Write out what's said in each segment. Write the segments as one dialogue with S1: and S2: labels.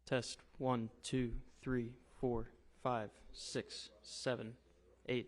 S1: Test 1, 2, 3, 4, 5, 6, 7, 8.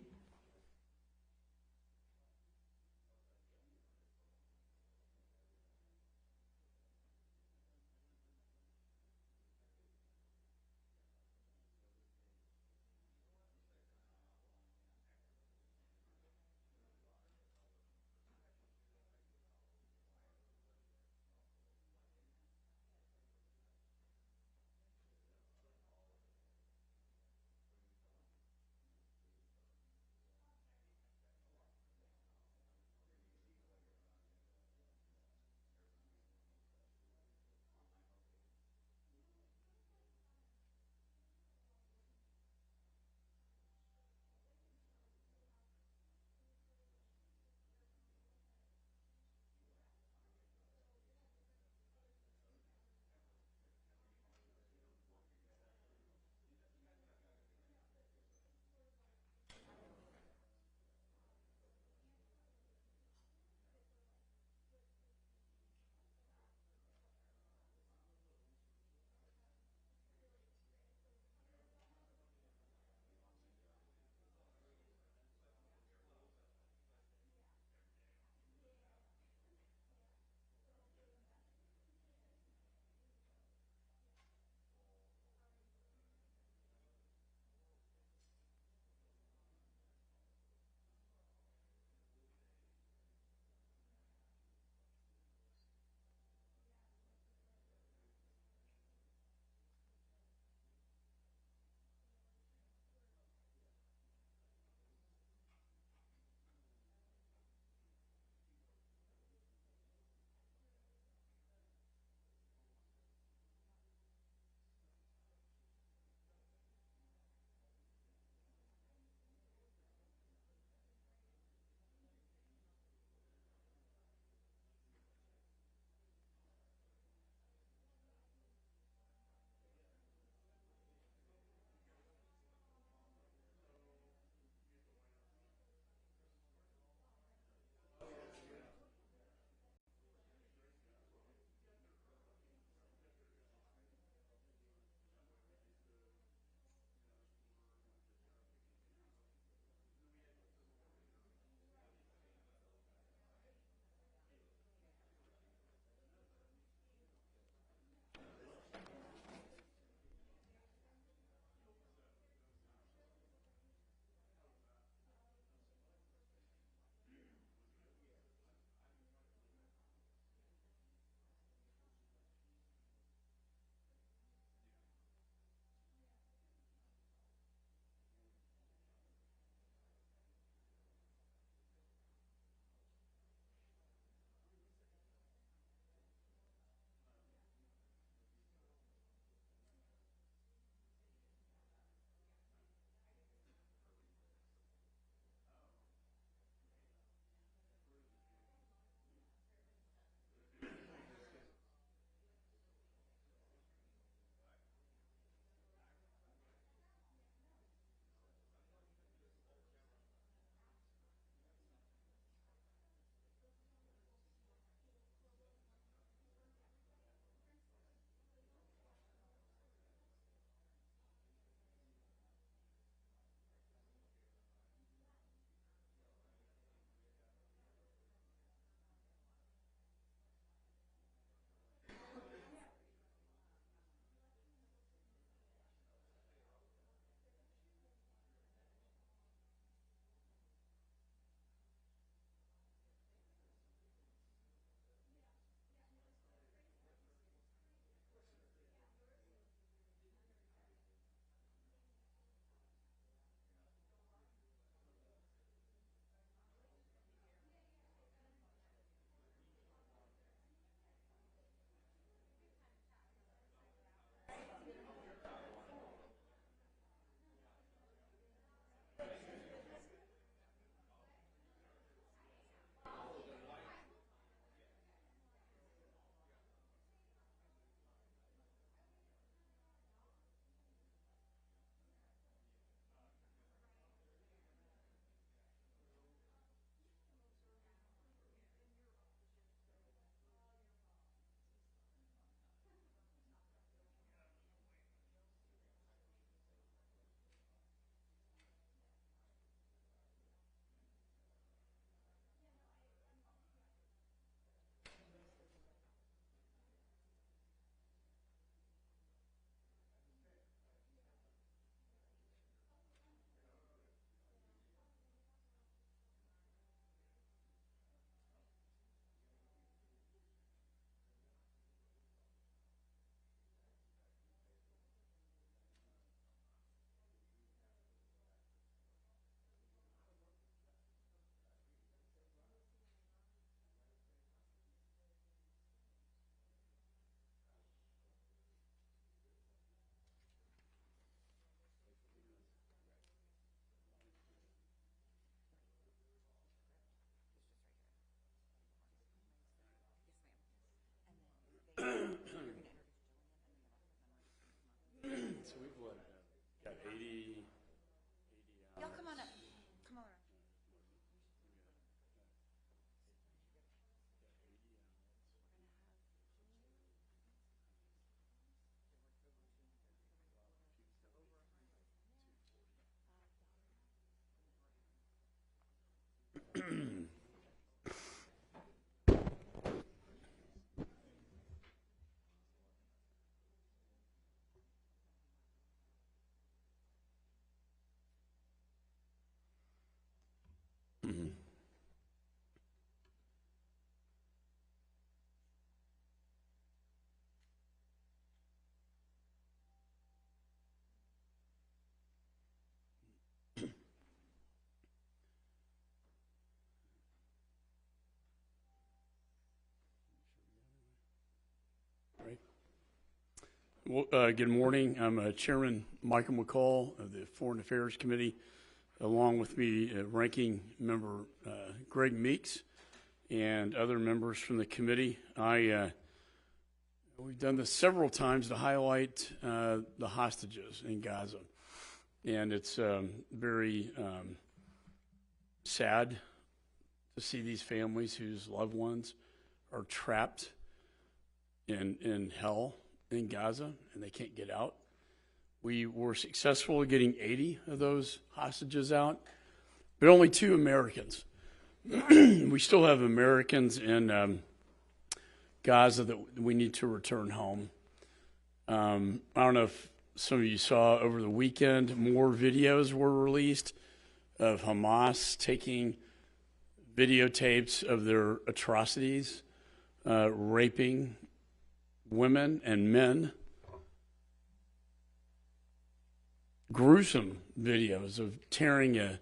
S2: Good morning. I'm Chairman Michael McCall of the Foreign Affairs Committee. Along with me, Ranking Member Greg Meeks and other members from the committee. We've done this several times to highlight the hostages in Gaza. And it's very sad to see these families whose loved ones are trapped in hell in Gaza, and they can't get out. We were successful in getting 80 of those hostages out, but only 2 Americans. We still have Americans in Gaza that we need to return home. I don't know if some of you saw over the weekend, more videos were released of Hamas taking videotapes of their atrocities, raping women and men. Gruesome videos of tearing a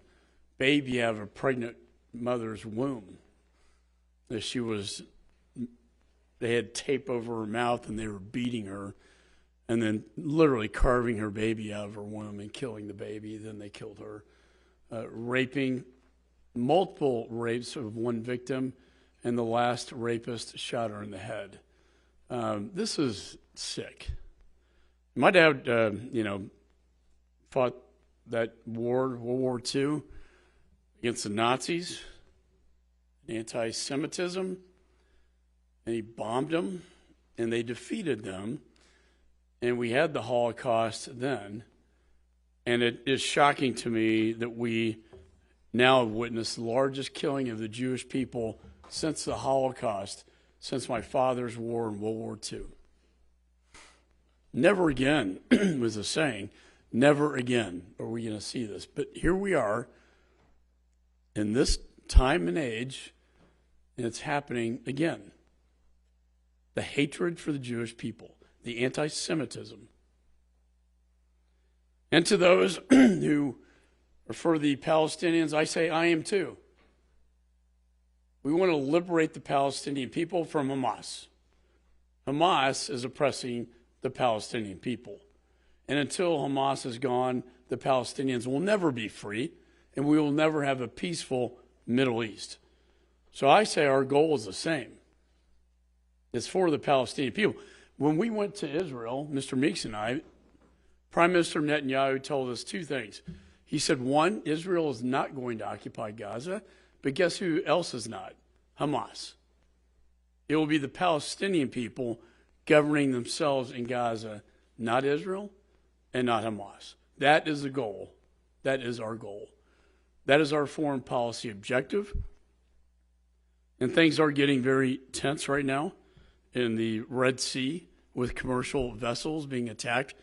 S2: baby out of a pregnant mother's womb. They had tape over her mouth and they were beating her and then literally carving her baby out of her womb and killing the baby. Then they killed her. Raping, multiple rapes of one victim, and the last rapist shot her in the head. This is sick. My dad, fought that war, World War II, against the Nazis, anti-Semitism, and he bombed them, and they defeated them, and we had the Holocaust then, and it is shocking to me that we now have witnessed the largest killing of the Jewish people since the Holocaust, since my father's war in World War II. Never again was a saying. Never again are we going to see this. But here we are in this time and age, and it's happening again. The hatred for the Jewish people, the anti-Semitism. And to those who are for the Palestinians, I say I am too. We want to liberate the Palestinian people from Hamas. Hamas is oppressing the Palestinian people. And until Hamas is gone, the Palestinians will never be free, and we will never have a peaceful Middle East. So I say our goal is the same. It's for the Palestinian people. When we went to Israel, Mr. Meeks and I, Prime Minister Netanyahu told us 2 things. He said, 1, Israel is not going to occupy Gaza. But guess who else is not? Hamas. It will be the Palestinian people governing themselves in Gaza, not Israel and not Hamas. That is the goal. That is our goal. That is our foreign policy objective. And things are getting very tense right now in the Red Sea with commercial vessels being attacked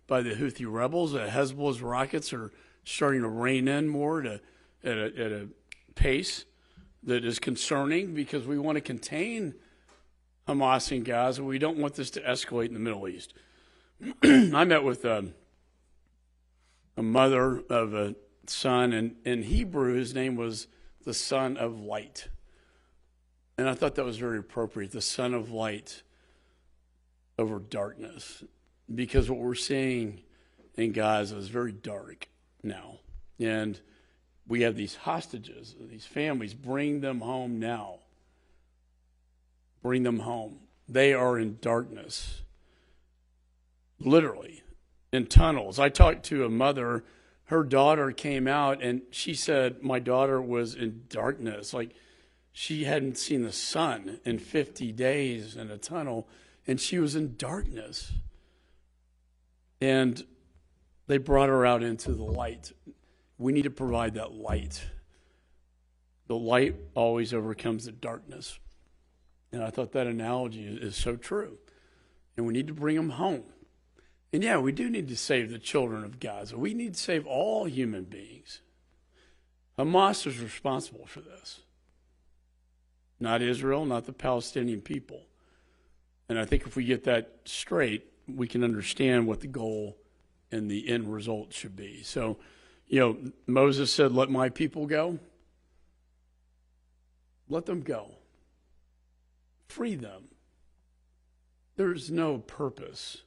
S2: by the Houthi rebels. Hezbollah's rockets are starting to rain in more at a pace that is concerning because we want to contain Hamas in Gaza. We don't want this to escalate in the Middle East. I met with a mother of a son, and in Hebrew his name was the Son of Light. And I thought that was very appropriate, the Son of Light over darkness, because what we're seeing in Gaza is very dark now. And we have these hostages, these families. Bring them home now. Bring them home. They are in darkness, literally, in tunnels. I talked to a mother. Her daughter came out, and she said my daughter was in darkness. Like she hadn't seen the sun in 50 days in a tunnel, and she was in darkness. And they brought her out into the light. We need to provide that light. The light always overcomes the darkness. And I thought that analogy is so true. And we need to bring them home. And yeah, we do need to save the children of Gaza. We need to save all human beings. Hamas is responsible for this. Not Israel, not the Palestinian people. And I think if we get that straight, we can understand what the goal and the end result should be. So, Moses said, let my people go. Let them go. Free them. There's no purpose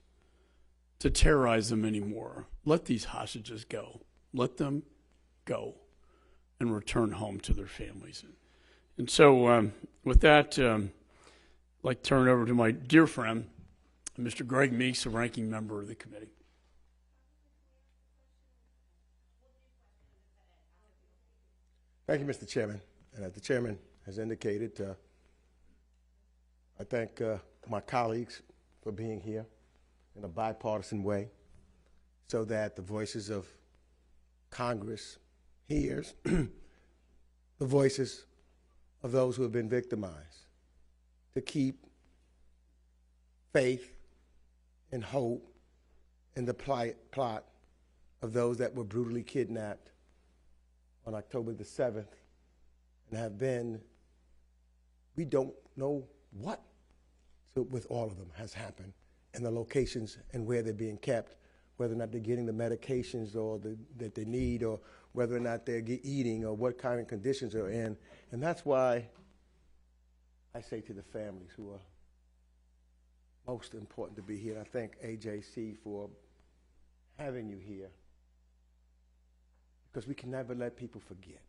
S2: to terrorize them anymore. Let these hostages go. Let them go and return home to their families. And so with that, I'd like to turn it over to my dear friend, Mr. Greg Meeks, the ranking member of the committee.
S3: Thank you, Mr. Chairman. And as the chairman has indicated, I thank my colleagues for being here in a bipartisan way so that the voices of Congress hears the voices of those who have been victimized, to keep faith and hope in the plot of those that were brutally kidnapped on October the 7th and have been, we don't know what with all of them has happened and the locations and where they're being kept, whether or not they're getting the medications or that they need, or whether or not they're eating, or what kind of conditions they're in. And that's why I say to the families who are most important to be here, I thank AJC for having you here, because we can never let people forget.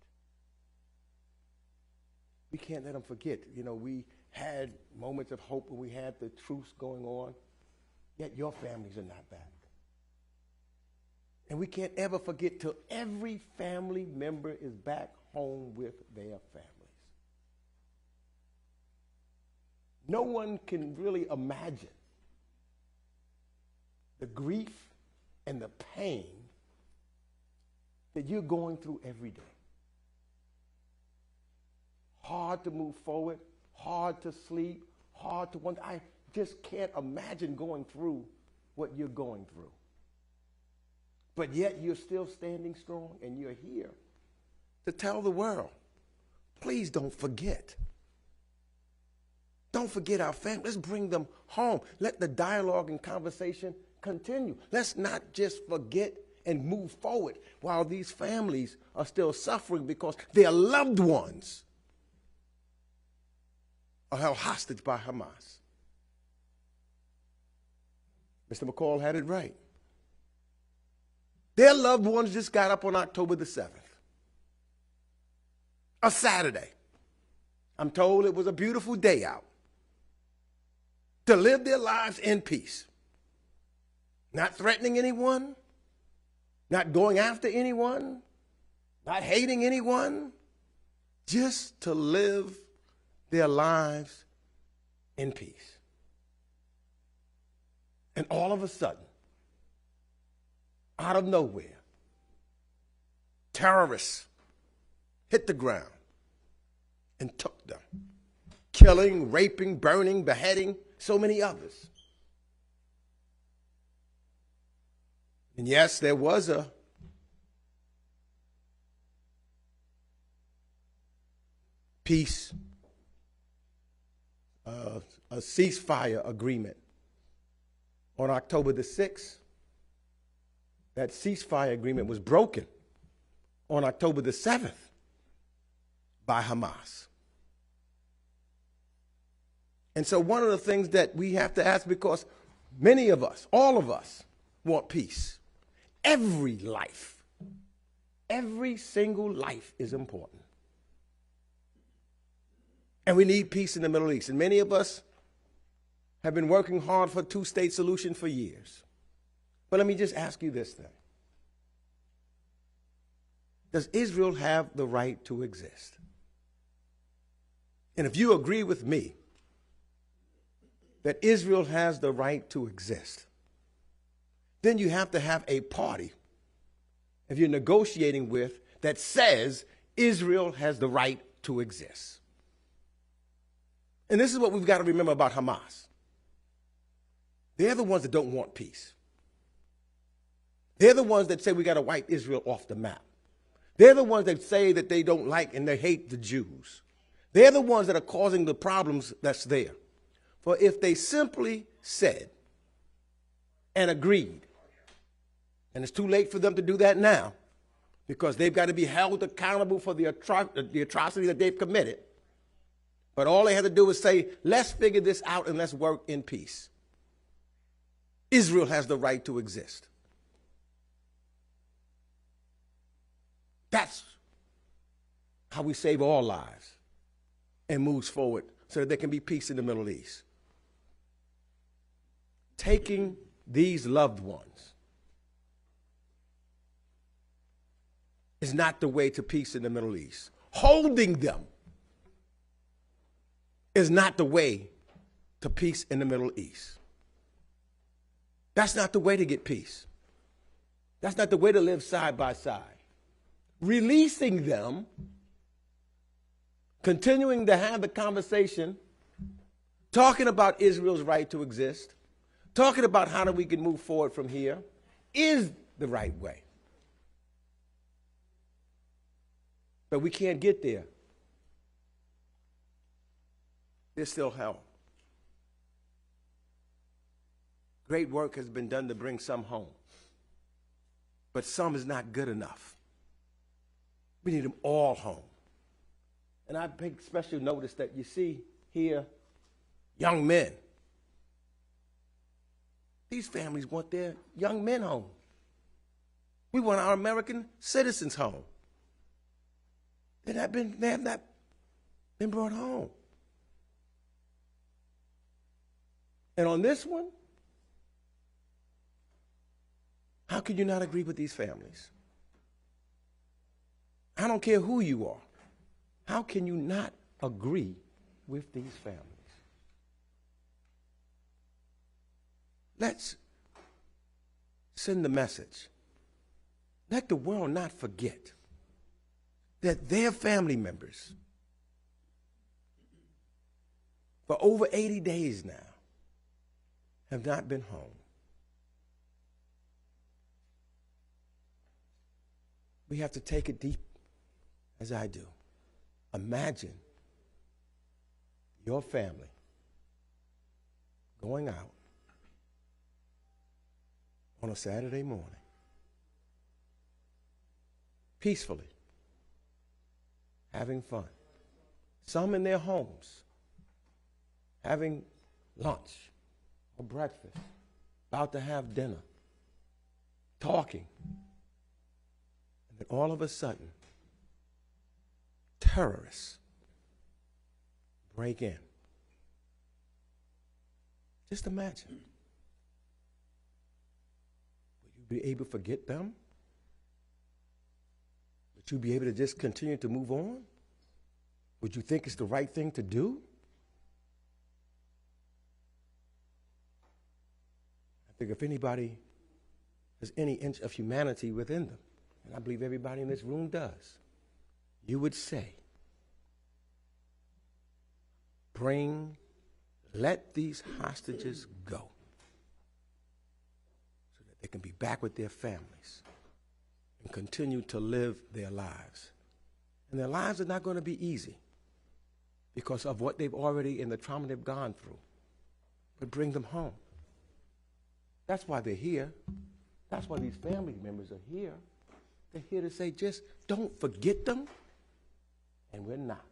S3: We can't let them forget. You know, we had moments of hope when we had the truce going on, yet your families are not back. And we can't ever forget till every family member is back home with their families. No one can really imagine the grief and the pain that you're going through every day. Hard to move forward, hard to sleep, hard to wonder. I just can't imagine going through what you're going through. But yet you're still standing strong, and you're here to tell the world, please don't forget. Don't forget our family. Let's bring them home. Let the dialogue and conversation continue. Let's not just forget and move forward while these families are still suffering because their loved ones are held hostage by Hamas. Mr. McCall had it right. Their loved ones just got up on October the 7th, a Saturday. I'm told it was a beautiful day out, to live their lives in peace, not threatening anyone, not going after anyone, not hating anyone, just to live their lives in peace. And all of a sudden, out of nowhere, terrorists hit the ground and took them, killing, raping, burning, beheading so many others. And yes, there was a peace, a ceasefire agreement on October the 6th. That ceasefire agreement was broken on October the 7th by Hamas. And so one of the things that we have to ask, because many of us, all of us, want peace. Every life, every single life is important. And we need peace in the Middle East. And many of us have been working hard for a two-state solution for years. But let me just ask you this thing. Does Israel have the right to exist? And if you agree with me that Israel has the right to exist, then you have to have a party, if you're negotiating with, that says Israel has the right to exist. And this is what we've got to remember about Hamas. They're the ones that don't want peace. They're the ones that say we got to wipe Israel off the map. They're the ones that say that they don't like and they hate the Jews. They're the ones that are causing the problems that's there. For if they simply said and agreed, and it's too late for them to do that now because they've got to be held accountable for the atrocity that they've committed. But all they had to do was say, let's figure this out and let's work in peace. Israel has the right to exist. That's how we save all lives and moves forward so that there can be peace in the Middle East. Taking these loved ones is not the way to peace in the Middle East. Holding them is not the way to peace in the Middle East. That's not the way to get peace. That's not the way to live side by side. Releasing them, continuing to have the conversation, talking about Israel's right to exist, talking about how we can move forward from here, is the right way. But we can't get there. There's still hell. Great work has been done to bring some home. But some is not good enough. We need them all home. And I take special notice that you see here young men. These families want their young men home. We want our American citizens home. They have not been brought home. And on this one, how can you not agree with these families? I don't care who you are. How can you not agree with these families? Let's send the message. Let the world not forget that their family members, for over 80 days now, have not been home. We have to take it deep, as I do. Imagine your family going out on a Saturday morning, peacefully, having fun. Some in their homes, having lunch or breakfast, about to have dinner, talking. And then all of a sudden, terrorists break in. Just imagine. Will you be able to forget them? Would you be able to just continue to move on? Would you think it's the right thing to do? I think if anybody has any inch of humanity within them, and I believe everybody in this room does, you would say, let these hostages go so that they can be back with their families and continue to live their lives. And their lives are not going to be easy because of what they've already and the trauma they've gone through. But bring them home. That's why they're here. That's why these family members are here. They're here to say, just don't forget them. And we're not.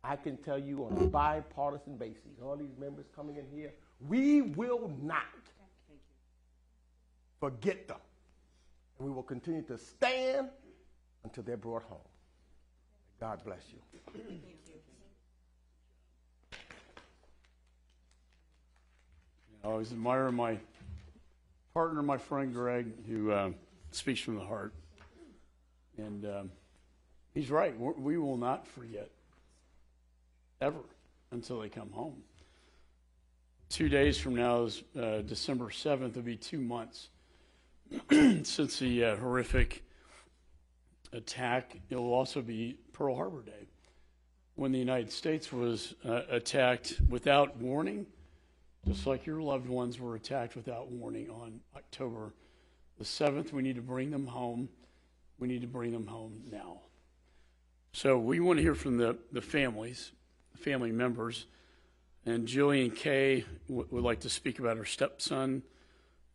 S3: I can tell you on a bipartisan basis, all these members coming in here, we will not forget them. And we will continue to stand until they're brought home. God bless you.
S2: I always admire my partner, my friend Greg, who speaks from the heart. And he's right. We will not forget ever until they come home. 2 days from now is December 7th. It'll be 2 months since the horrific attack. It will also be Pearl Harbor Day, when the United States was attacked without warning, just like your loved ones were attacked without warning on October the 7th. We need to bring them home. We need to bring them home now. So we want to hear from the families, family members. And Jillian Kay would like to speak about her stepson,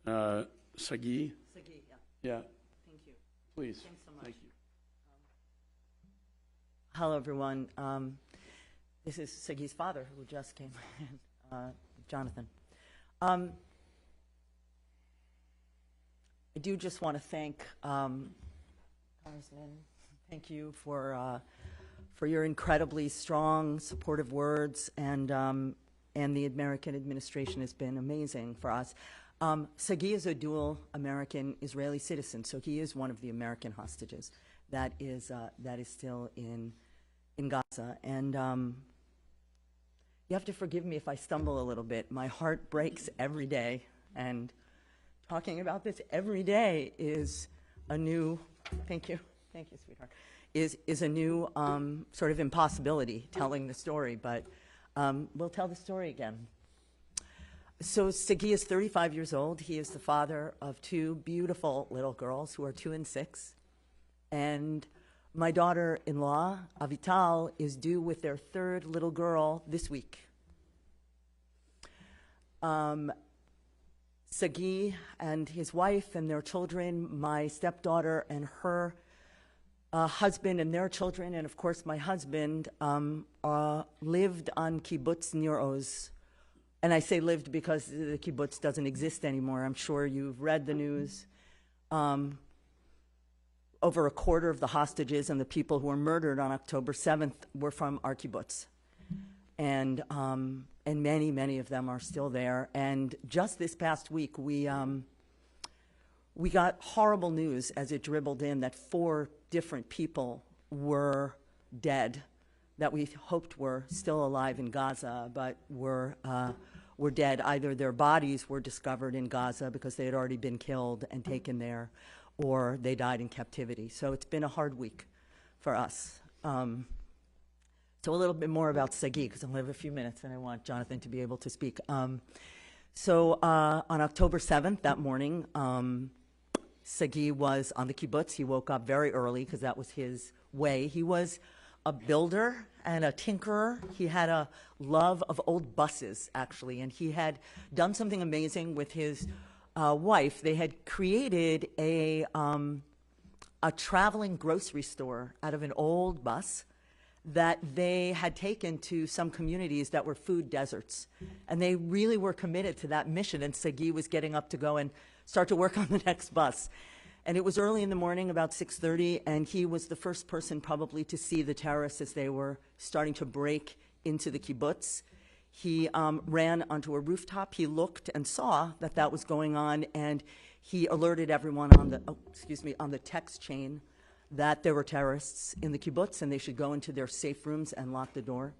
S2: Sagi.
S4: Sagi, yeah.
S2: Yeah,
S4: Thank you.
S2: please.
S4: Thanks so much.
S2: Thank you.
S4: Hello, everyone. This is Sagi's father, who just came in, Jonathan. I do just want to thank Congressman. Thank you for your incredibly strong, supportive words, and the American administration has been amazing for us. Sagi is a dual American-Israeli citizen, so he is one of the American hostages that is still in Gaza. And you have to forgive me if I stumble a little bit. My heart breaks every day, and talking about this every day is a new, thank you, sweetheart, is a new sort of impossibility telling the story, but we'll tell the story again. So Sagi is 35 years old. He is the father of two beautiful little girls who are 2 and 6. And my daughter-in-law, Avital, is due with their 3rd little girl this week. Sagi and his wife and their children, my stepdaughter and her husband and their children, and of course my husband, lived on kibbutz Nir Oz. And I say lived because the kibbutz doesn't exist anymore. I'm sure you've read the news. Over a quarter of the hostages and the people who were murdered on October 7th were from our kibbutz. And many, many of them are still there. And just this past week, we got horrible news as it dribbled in that 4 different people were dead that we hoped were still alive in Gaza, but were dead. Either their bodies were discovered in Gaza because they had already been killed and taken there, or they died in captivity. So it's been a hard week for us. So a little bit more about Sagi, because I only have a few minutes and I want Jonathan to be able to speak. So on October 7th, that morning, Sagi was on the kibbutz. He woke up very early because that was his way. He was a builder and a tinkerer. He had a love of old buses, actually, and he had done something amazing with his wife. They had created a traveling grocery store out of an old bus that they had taken to some communities that were food deserts. And they really were committed to that mission, and Sagi was getting up to go and start to work on the next bus. And it was early in the morning, about 6:30, and he was the first person probably to see the terrorists as they were starting to break into the kibbutz. He ran onto a rooftop. He looked and saw that that was going on, and he alerted everyone on the text chain that there were terrorists in the kibbutz and they should go into their safe rooms and lock the door.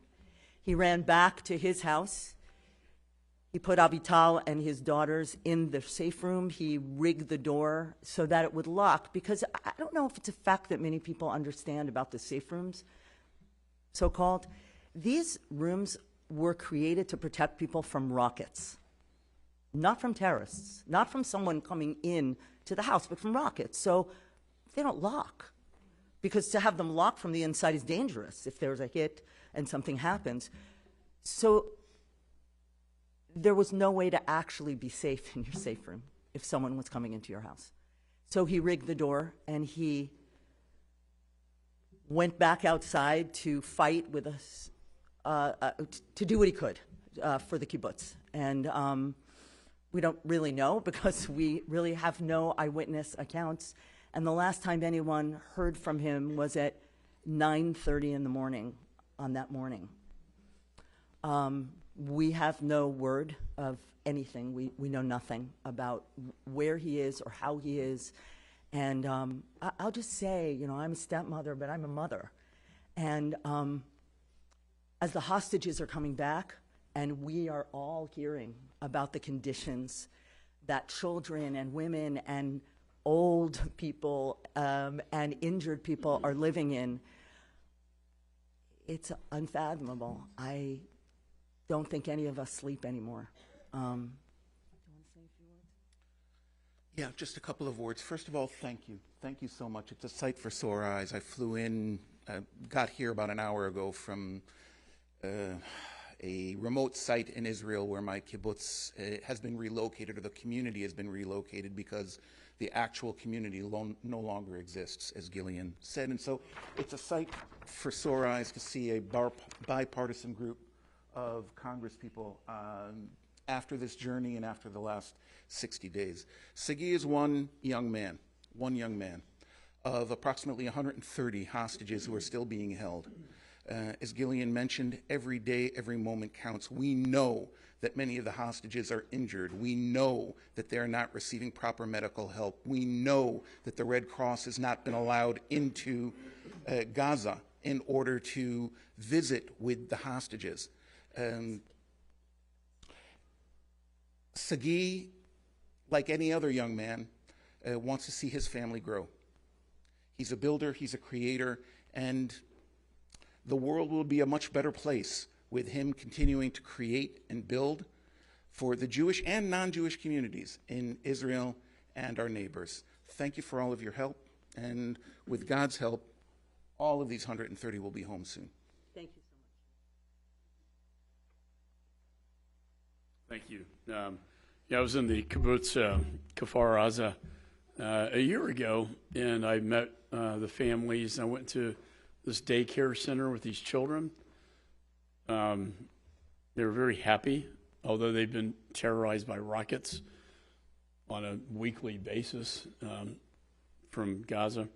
S4: He ran back to his house. He put Avital and his daughters in the safe room. He rigged the door so that it would lock, because I don't know if it's a fact that many people understand about the safe rooms, so-called. These rooms were created to protect people from rockets, not from terrorists, not from someone coming in to the house, but from rockets. So they don't lock, because to have them locked from the inside is dangerous if there's a hit and something happens. So there was no way to actually be safe in your safe room if someone was coming into your house. So he rigged the door, and he went back outside to fight with us, to do what he could for the kibbutz. And we don't really know, because we really have no eyewitness accounts. And the last time anyone heard from him was at 9:30 in the morning on that morning. We have no word of anything. We know nothing about where he is or how he is. And I'll just say, you know, I'm a stepmother, but I'm a mother. And as the hostages are coming back, and we are all hearing about the conditions that children and women and old people and injured people are living in, it's unfathomable. I don't think any of us sleep anymore. Do you want to say a few words?
S5: Yeah, just a couple of words. First of all, thank you. Thank you so much. It's a sight for sore eyes. I flew in, got here about an hour ago from a remote site in Israel where my kibbutz has been relocated, or the community has been relocated, because the actual community no longer exists, as Gillian said. And so it's a sight for sore eyes to see a bipartisan group of Congress people after this journey and after the last 60 days. Sagi is one young man of approximately 130 hostages who are still being held. As Gillian mentioned, every day, every moment counts. We know that many of the hostages are injured. We know that they're not receiving proper medical help. We know that the Red Cross has not been allowed into Gaza in order to visit with the hostages. Sagi, like any other young man, wants to see his family grow. He's a builder, he's a creator, and the world will be a much better place with him continuing to create and build for the Jewish and non-Jewish communities in Israel and our neighbors. Thank you for all of your help, and with God's help, all of these 130 will be home soon.
S4: Thank you so much.
S2: Thank you. I was in the kibbutz Kfar Aza a year ago, and I met the families. I went to this daycare center with these children. They were very happy, although they've been terrorized by rockets on a weekly basis from Gaza,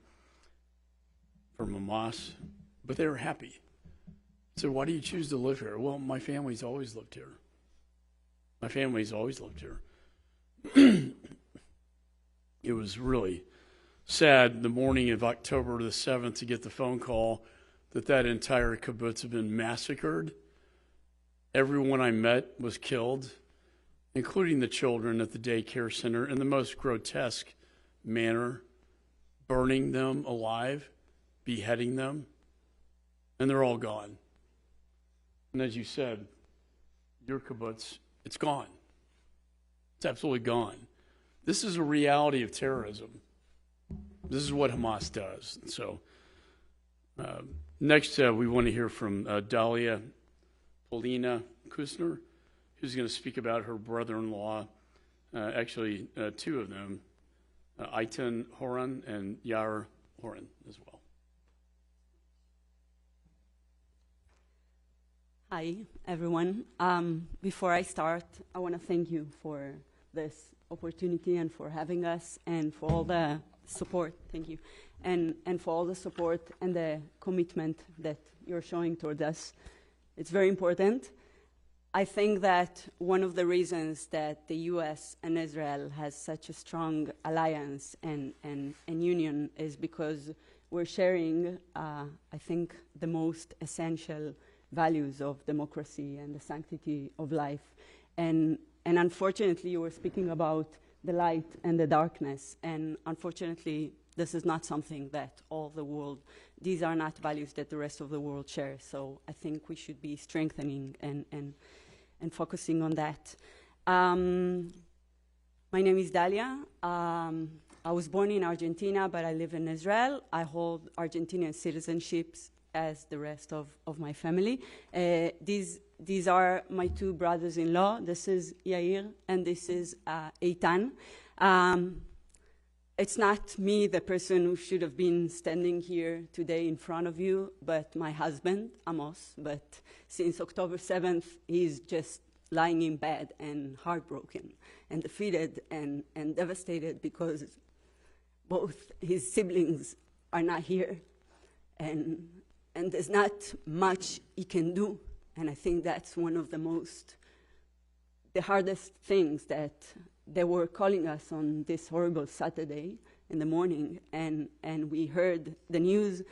S2: from Hamas, but they were happy. So why do you choose to live here? Well, my family's always lived here. My family's always lived here. It was really sad the morning of October the 7th to get the phone call that entire kibbutz had been massacred. Everyone I met was killed, including the children at the daycare center, in the most grotesque manner, burning them alive, beheading them, and they're all gone. And as you said, your kibbutz, it's gone. It's absolutely gone. This is a reality of terrorism. This is what Hamas does. So next, we want to hear from Dalia Polina Kusner, who's going to speak about her brother-in-law, actually two of them, Eitan Horan and Yair Horan as well.
S6: Hi, everyone. Before I start, I want to thank you for this opportunity and for having us and for all the support. Thank you. And for all the support and the commitment that you're showing toward us. It's very important. I think that one of the reasons that the U.S. and Israel has such a strong alliance and union is because we're sharing, I think, the most essential values of democracy and the sanctity of life. And unfortunately, you were speaking about the light and the darkness. And unfortunately, this is not something that all the world, these are not values that the rest of the world shares. So I think we should be strengthening and focusing on that. My name is Dalia. I was born in Argentina, but I live in Israel. I hold Argentinian citizenships as the rest of my family. These are my two brothers-in-law. This is Yair and this is Eitan. It's not me, the person who should have been standing here today in front of you, but my husband, Amos. But since October 7th, he's just lying in bed and heartbroken and defeated and devastated because both his siblings are not here. And there's not much he can do. And I think that's one of the hardest things that they were calling us on this horrible Saturday in the morning. And we heard the news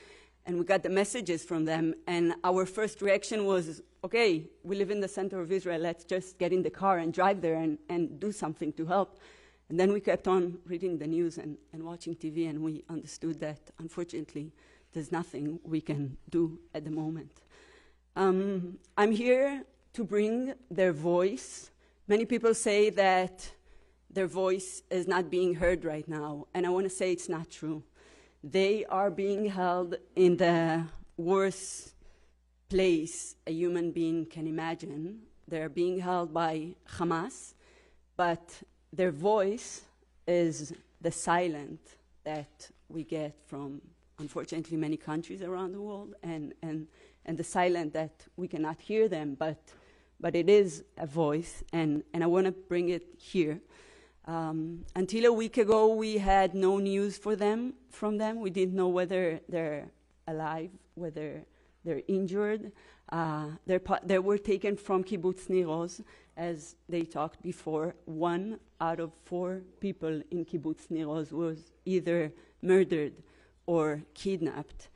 S6: and we got the messages from them. And our first reaction was, okay, we live in the center of Israel. Let's just get in the car and drive there and do something to help. And then we kept on reading the news and watching TV, and we understood that, unfortunately, there's nothing we can do at the moment. I'm here to bring their voice. Many people say that their voice is not being heard right now, and I want to say it's not true. They are being held in the worst place a human being can imagine. They're being held by Hamas, but their voice is the silence that we get from, unfortunately, many countries around the world, and the silence that we cannot hear them, but but it is a voice, and I want to bring it here. Until a week ago, we had no news from them. We didn't know whether they're alive, whether they're injured. They were taken from Kibbutz Nir Oz, as they talked before. 1 out of 4 people in Kibbutz Nir Oz was either murdered or kidnapped.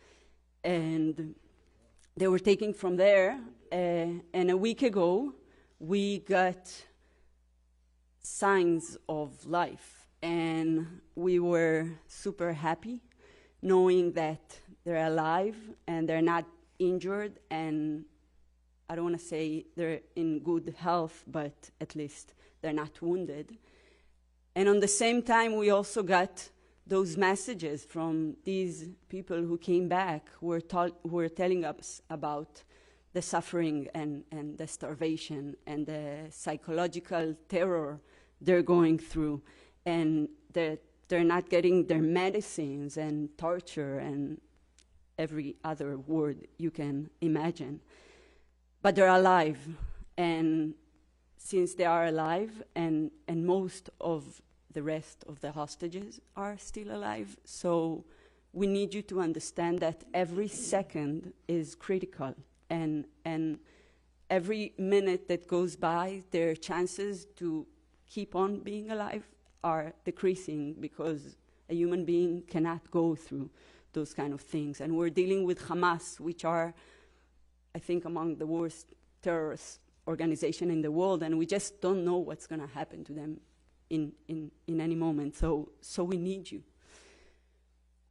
S6: And they were taken from there. And a week ago, we got signs of life. And we were super happy knowing that they're alive and they're not injured, and I don't want to say they're in good health, but at least they're not wounded. And on the same time, we also got those messages from these people who came back, who were telling us about the suffering and the starvation and the psychological terror they're going through, and that they're not getting their medicines, and torture and every other word you can imagine. But they're alive, and since they are alive, and most of the rest of the hostages are still alive, so we need you to understand that every second is critical, and every minute that goes by, their chances to keep on being alive are decreasing, because a human being cannot go through those kind of things. And we're dealing with Hamas, which are, I think, among the worst terrorist organization in the world, and we just don't know what's going to happen to them in any moment. So we need you.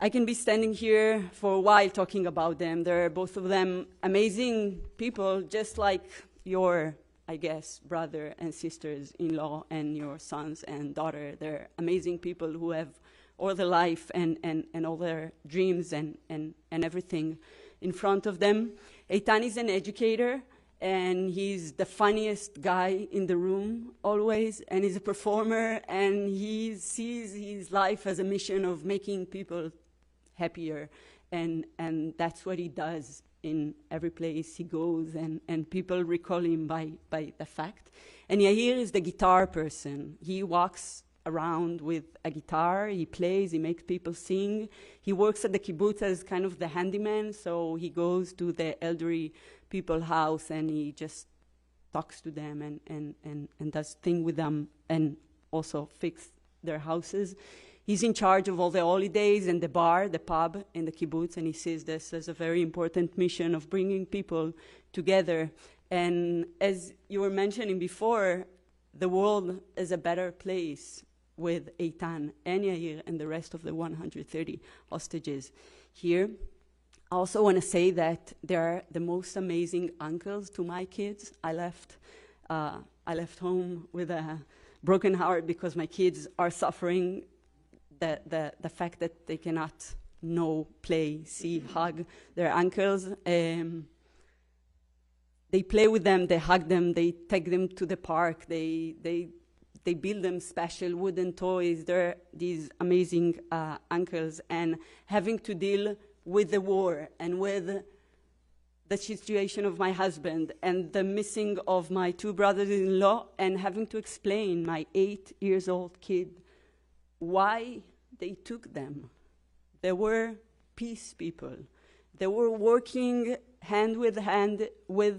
S6: I can be standing here for a while talking about them. They're both of them amazing people, just like your, I guess, brother and sisters-in-law and your sons and daughter. They're amazing people who have all their life and all their dreams and everything in front of them. Eitan is an educator, and he's the funniest guy in the room always, and he's a performer, and he sees his life as a mission of making people happier, and that's what he does in every place he goes, and people recall him by the fact. And Yair is the guitar person. He walks around with a guitar, he plays, he makes people sing. He works at the kibbutz as kind of the handyman, so he goes to the elderly people's house and he just talks to them and does things with them, and also fix their houses. He's in charge of all the holidays and the bar, the pub in the kibbutz, and he sees this as a very important mission of bringing people together. And as you were mentioning before, the world is a better place with Eitan and Yair and the rest of the 130 hostages here. I also want to say that they're the most amazing uncles to my kids. I left home with a broken heart because my kids are suffering the fact that they cannot know, play, see, hug their uncles. They play with them, they hug them, they take them to the park, they build them special wooden toys. They're these amazing uncles, and having to deal with the war and with the situation of my husband and the missing of my 2 brothers-in-law, and having to explain my 8-year-old kid why they took them. They were peace people. They were working hand with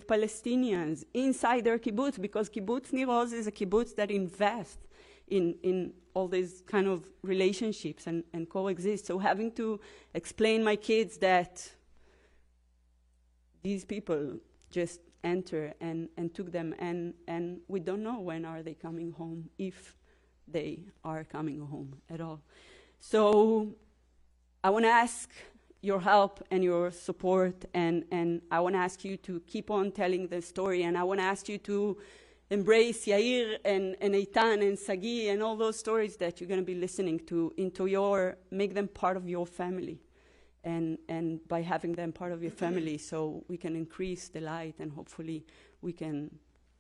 S6: Palestinians inside their kibbutz, because Kibbutz Nir Oz is a kibbutz that invests in all these kind of relationships and coexist. So having to explain my kids that these people just enter and took them, and we don't know when are they coming home, if they are coming home at all. So I want to ask your help and your support, and I want to ask you to keep on telling the story, and I want to ask you to embrace Yair and Eitan and Sagi and all those stories that you're going to be listening to make them part of your family, and by having them part of your family, so we can increase the light, and hopefully we can,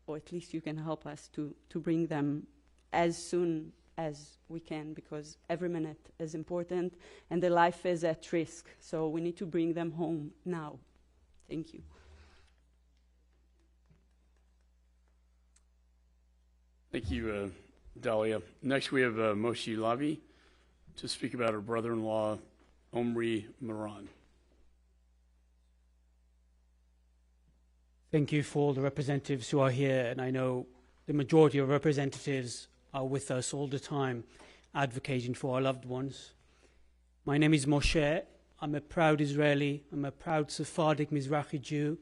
S6: or at least you can help us to bring them as soon as we can, because every minute is important and their life is at risk. So we need to bring them home now. Thank you.
S2: Thank you, Dahlia. Next, we have Moshe Lavi to speak about her brother-in-law, Omri Moran.
S7: Thank you for all the representatives who are here, and I know the majority of representatives are with us all the time, advocating for our loved ones. My name is Moshe. I'm a proud Israeli. I'm a proud Sephardic Mizrahi Jew,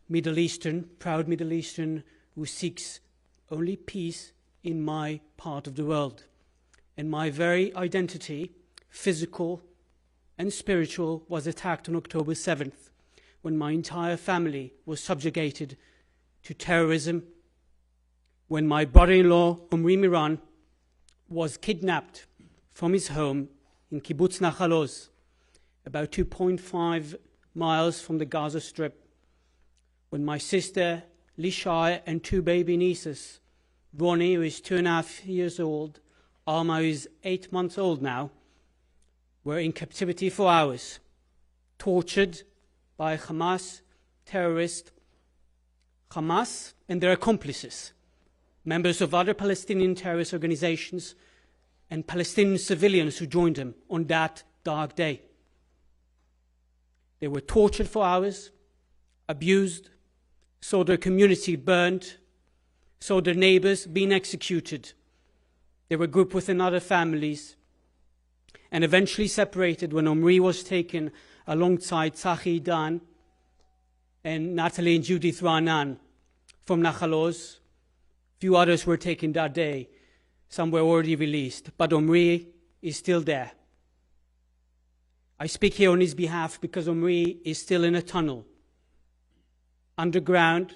S7: Middle Eastern, proud Middle Eastern, who seeks only peace in my part of the world. And my very identity, physical and spiritual, was attacked on October 7th, when my entire family was subjugated to terrorism, when my brother-in-law, Omri Moran, was kidnapped from his home in Kibbutz Nachal Oz, about 2.5 miles from the Gaza Strip, when my sister, Lishai, and two baby nieces, Ronnie, who is 2.5 years old, Alma, who is 8 months old now, were in captivity for hours, tortured by Hamas terrorists, Hamas and their accomplices, members of other Palestinian terrorist organizations, and Palestinian civilians who joined them on that dark day. They were tortured for hours, abused, saw their community burned, saw their neighbors being executed. They were grouped within other families and eventually separated when Omri was taken alongside Tzachi Dan and Natalie and Judith Ranan from Nachal Oz. Few others were taken that day. Some were already released, but Omri is still there. I speak here on his behalf because Omri is still in a tunnel, underground,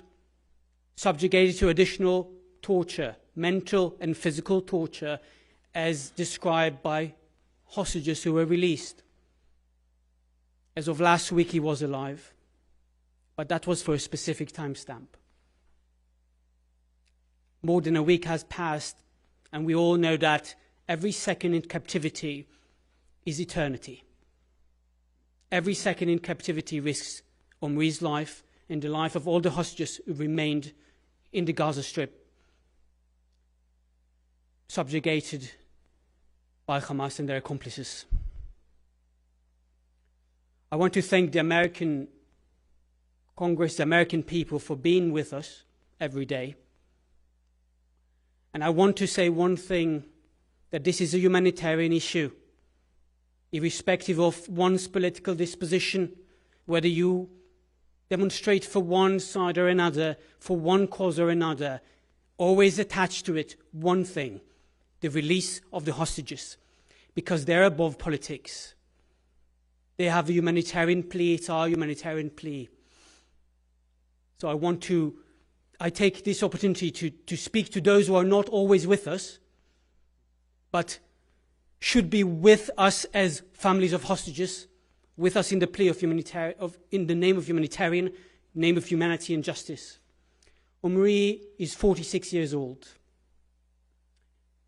S7: subjugated to additional torture, mental and physical torture, as described by hostages who were released. As of last week, he was alive, but that was for a specific timestamp. More than a week has passed, and we all know that every second in captivity is eternity. Every second in captivity risks Omri's life and the life of all the hostages who remained in the Gaza Strip, subjugated by Hamas and their accomplices. I want to thank the American Congress, the American people, for being with us every day. And I want to say one thing, that this is a humanitarian issue, irrespective of one's political disposition, whether you demonstrate for one side or another, for one cause or another, always attach to it one thing: the release of the hostages, because they're above politics. They have a humanitarian plea, it's our humanitarian plea. So I take this opportunity to speak to those who are not always with us, but should be with us as families of hostages, with us in the plea of in the name of humanitarian, name of humanity and justice. Omri is 46 years old.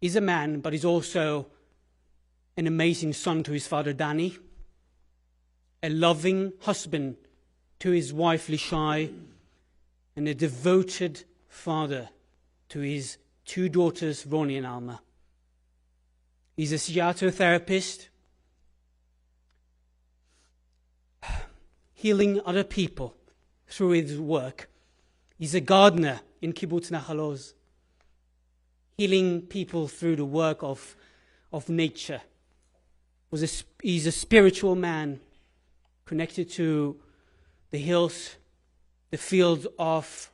S7: He's a man, but he's also an amazing son to his father Danny, a loving husband to his wife Lishai, and a devoted father to his two daughters, Ronnie and Alma. He's a psychotherapist, healing other people through his work. He's a gardener in Kibbutz Nachal Oz, healing people through the work of nature. He's a spiritual man connected to the hills, the fields of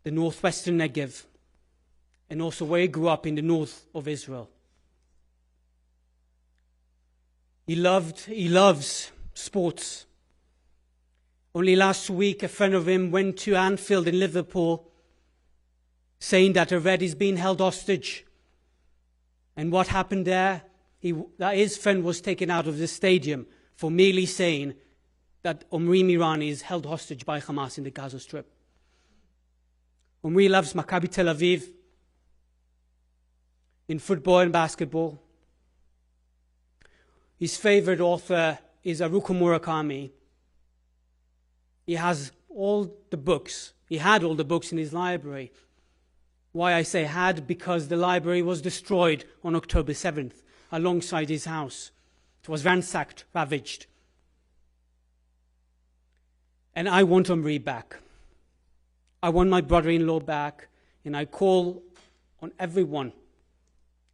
S7: the northwestern Negev, and also where he grew up in the north of Israel. He loves sports. Only last week, a friend of him went to Anfield in Liverpool, saying that a red is being held hostage. And what happened there? That his friend was taken out of the stadium for merely saying that Omri Moran is held hostage by Hamas in the Gaza Strip. Omri loves Maccabi Tel Aviv in football and basketball. His favorite author is Haruki Murakami. He has all the books. He had all the books in his library. Why I say had, because the library was destroyed on October 7th alongside his house. It was ransacked, ravaged. And I want Omri back. I want my brother-in-law back, and I call on everyone.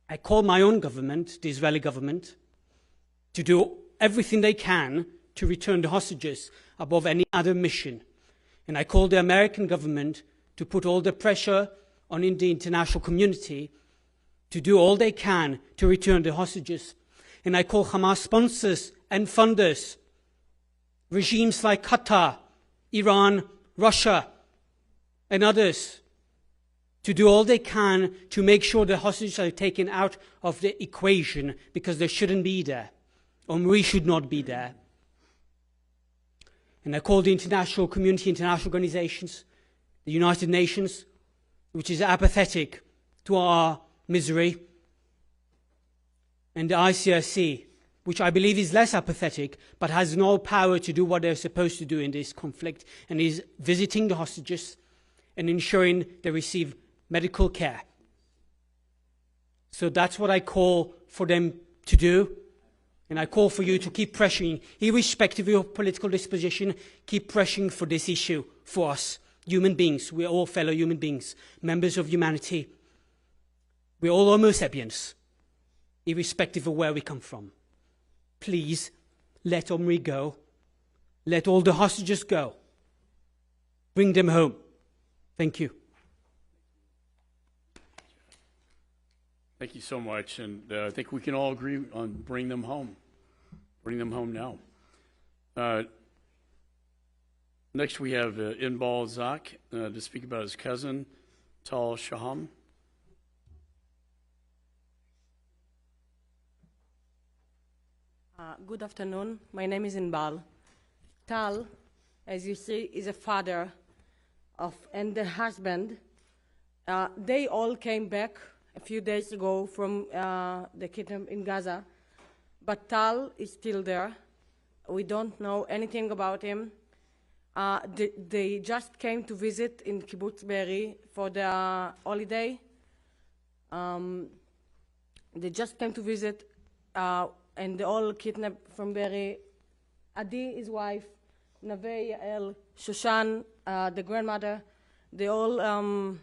S7: I call my own government, the Israeli government, to do everything they can to return the hostages above any other mission. And I call the American government to put all the pressure on the international community to do all they can to return the hostages. And I call Hamas sponsors and funders, regimes like Qatar, Iran, Russia, and others, to do all they can to make sure the hostages are taken out of the equation, because they shouldn't be there. Omri should not be there. And I call the international community, international organizations, the United Nations, which is apathetic to our misery, and the ICRC, which I believe is less apathetic, but has no power to do what they're supposed to do in this conflict, and is visiting the hostages and ensuring they receive medical care. So that's what I call for them to do. And I call for you to keep pressuring, irrespective of your political disposition, keep pressuring for this issue, for us, human beings. We're all fellow human beings, members of humanity. We're all Homo sapiens, irrespective of where we come from. Please, let Omri go. Let all the hostages go. Bring them home. Thank you.
S2: Thank you so much, and I think we can all agree on bring them home. Bring them home now. Next we have Inbal Zak to speak about his cousin, Tal Shaham.
S8: Good afternoon. My name is Inbal. Tal, as you see, is a father and the husband. They all came back a few days ago from the kingdom in Gaza, but Tal is still there. We don't know anything about him. They just came to visit in Kibbutz Be'eri for the holiday. They just came to visit, and they all kidnapped from Be'eri. Adi, his wife, Naveh, Yael, Shoshan, the grandmother, they all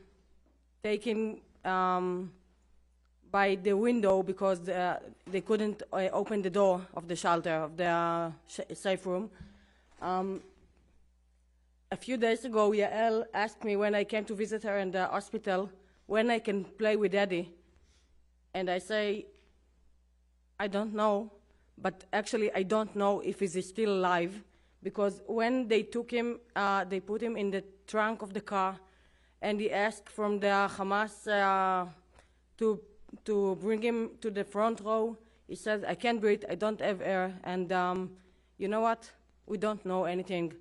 S8: taken by the window because they couldn't open the door of the shelter, of the safe room. A few days ago, Yael asked me when I came to visit her in the hospital, when I can play with Daddy. And I say, I don't know, but actually I don't know if he's still alive, because when they took him, they put him in the trunk of the car, and he asked from the Hamas to bring him to the front row. He said, I can't breathe, I don't have air, and you know what? We don't know anything.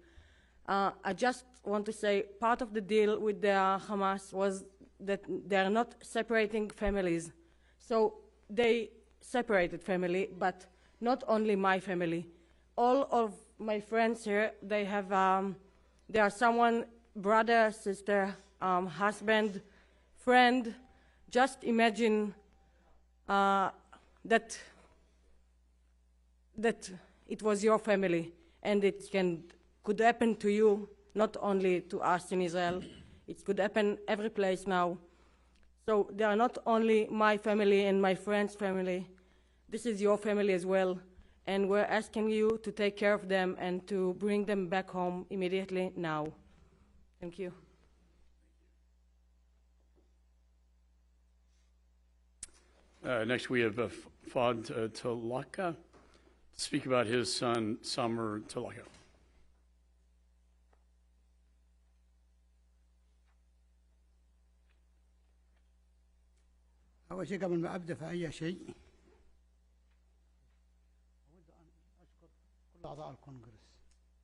S8: I just want to say part of the deal with the Hamas was that they're not separating families. So they separated family, but not only my family. All of my friends here, they have, they are someone, brother, sister, husband, friend. Just imagine that it was your family, and it could happen to you, not only to us in Israel. It could happen every place now. So they are not only my family and my friend's family. This is your family as well, and we're asking you to take care of them and to bring them back home immediately now. Thank you.
S2: Next we have Fad Talaka to speak about his son, Samer Talaka.
S9: أول شيء قبل ما أبدأ في أي شيء أود أن أشكر كل أعضاء الكونغرس.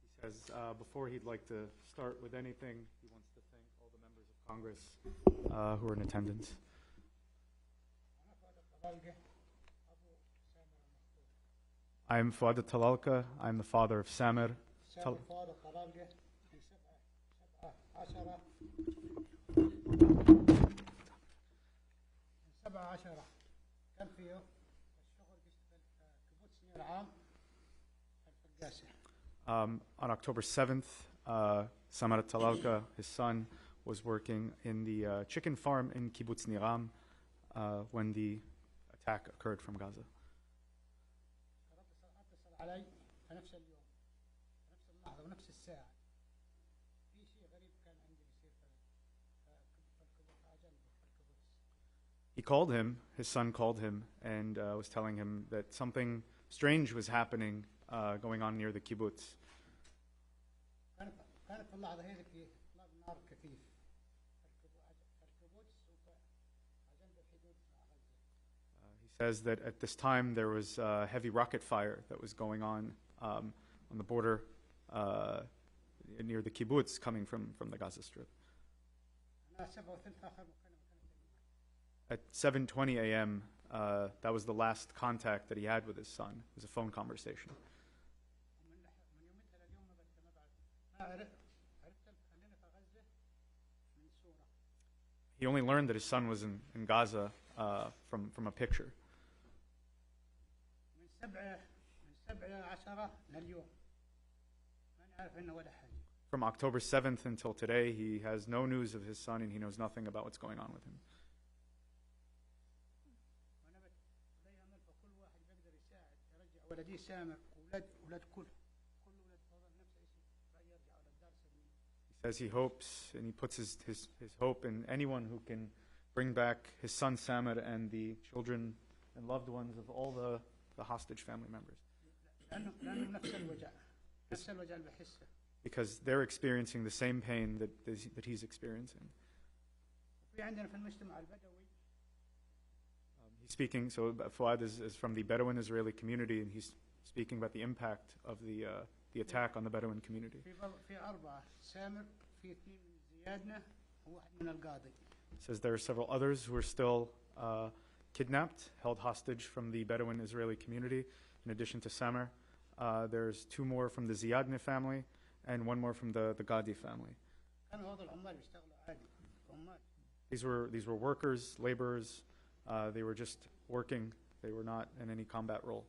S10: He says before he'd like to start with anything, he wants to thank all the members of Congress who are in attendance. I am Fuad Talalka. I am the father of Samer.
S9: 14 كان فيه الشغل بيشتغل في كيبوتز نير عام الفقاسة.
S10: On October 7th, Samar Talalka, his son, was working in the chicken farm in Kibbutz Niram when the attack occurred from Gaza.
S9: اتصل علي في نفس اليوم في نفس اللحظة ونفس الساعة. في شيء غريب كان عندي بيصير في الكيبوتز.
S10: He called him, his son called him, and was telling him that something strange was happening going on near the kibbutz.
S9: كانت في اللحظة هذيك طلع نار كثيف في الكيبوتز وجنب الحدود مع غزة.
S10: He says that at this time there was heavy rocket fire that was going on the border near the kibbutz coming from the Gaza Strip.
S9: أنا 7:03 آخر مكالمة كانت.
S10: At 7:20 a.m., that was the last contact that he had with his son. It was a phone conversation.
S9: من يومتها لليوم ما بعرف. ما عرفت أننا في غزة من صورة.
S10: He only learned that his son was in Gaza from a picture.
S9: من 7/10 لليوم ما نعرف إنه ولا حاجة.
S10: From October 7th until today, he has no news of his son and he knows nothing about what's going on with him.
S9: وأنا بدي أعمل فكل واحد بيقدر يساعد يرجع ولدي سامر ولاد كل ولاد فضل نفس الشيء يرجع ولد دار سليم.
S10: He says he hopes and he puts his hope in anyone who can bring back his son Samir and the children and loved ones of all the hostage family members.
S9: لأنه نفس الوجع نفس الوجع اللي بحسه.
S10: Because they're experiencing the same pain that he's experiencing.
S9: في عندنا في المجتمع البدوي.
S10: He's speaking, so Fuad is from the Bedouin Israeli community, and he's speaking about the impact of the attack on the Bedouin community.
S9: في 4 سامر في 2 من زيادنا وواحد من القاضي.
S10: He says there are several others who are still kidnapped, held hostage from the Bedouin Israeli community. In addition to Samir, there's 2 more from the Ziyadne family and 1 more from the Gadi family.
S9: كانوا هذول العمال بيشتغلوا عادي عمال.
S10: These were workers, laborers. They were just working. They were not in any combat role.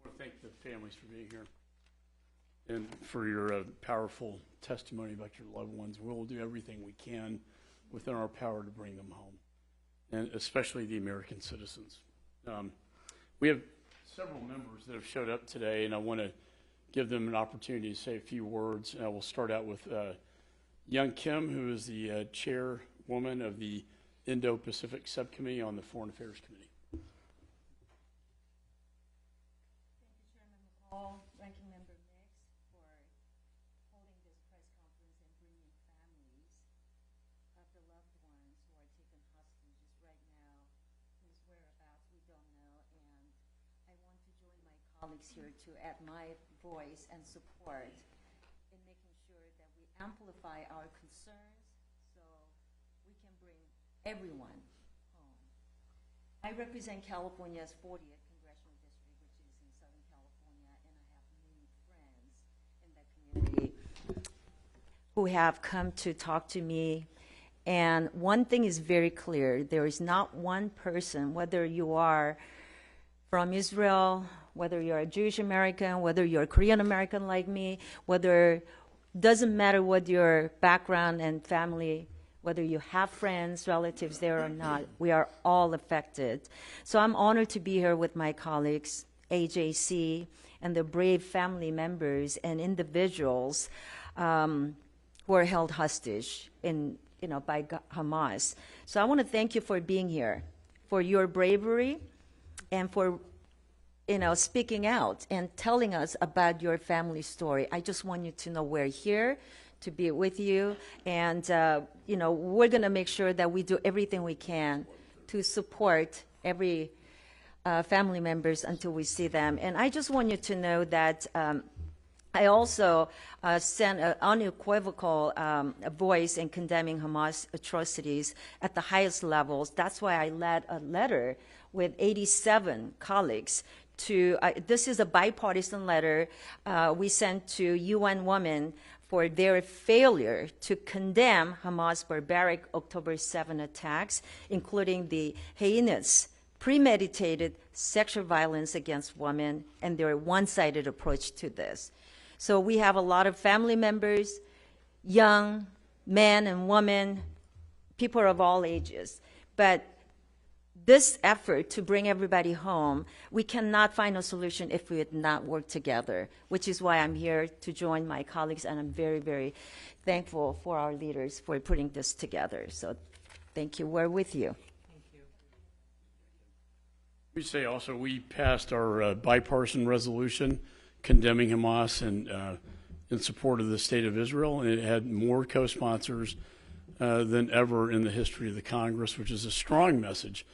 S2: I want to thank the families for being here and for your powerful testimony about your loved ones. We'll do everything we can within our power to bring them home, and especially the American citizens. We have several members that have showed up today, and I want to give them an opportunity to say a few words. We'll start out with Young Kim, who is the chairwoman of the Indo-Pacific Subcommittee on the Foreign Affairs Committee.
S11: All Ranking Member Mix for holding this press conference and bringing families of the loved ones who are taken hostages right now, whose whereabouts we don't know. And I want to join my colleagues here to add my voice and support in making sure that we amplify our concerns so we can bring everyone home. I represent California's 40th who have come to talk to me. And one thing is very clear. There is not one person, whether you are from Israel, whether you're a Jewish American, whether you're a Korean American like me, doesn't matter what your background and family, whether you have friends, relatives there or not, we are all affected. So I'm honored to be here with my colleagues, AJC, and the brave family members and individuals who are held hostage by Hamas. So I want to thank you for being here, for your bravery, and for speaking out and telling us about your family story. I just want you to know we're here to be with you, and we're going to make sure that we do everything we can to support every family members until we see them. And I just want you to know that I also sent an unequivocal voice in condemning Hamas atrocities at the highest levels. That's why I led a letter with 87 colleagues to, this is a bipartisan letter we sent to UN Women for their failure to condemn Hamas' barbaric October 7 attacks, including the heinous, premeditated sexual violence against women and their one-sided approach to this. So we have a lot of family members, young men and women, people of all ages. But this effort to bring everybody home, we cannot find a solution if we would not work together, which is why I'm here to join my colleagues, and I'm very, very thankful for our leaders for putting this together. So thank you. We're with you.
S2: We say also we passed our bipartisan resolution condemning Hamas and in support of the state of Israel, and it had more co-sponsors than ever in the history of the Congress, which is a strong message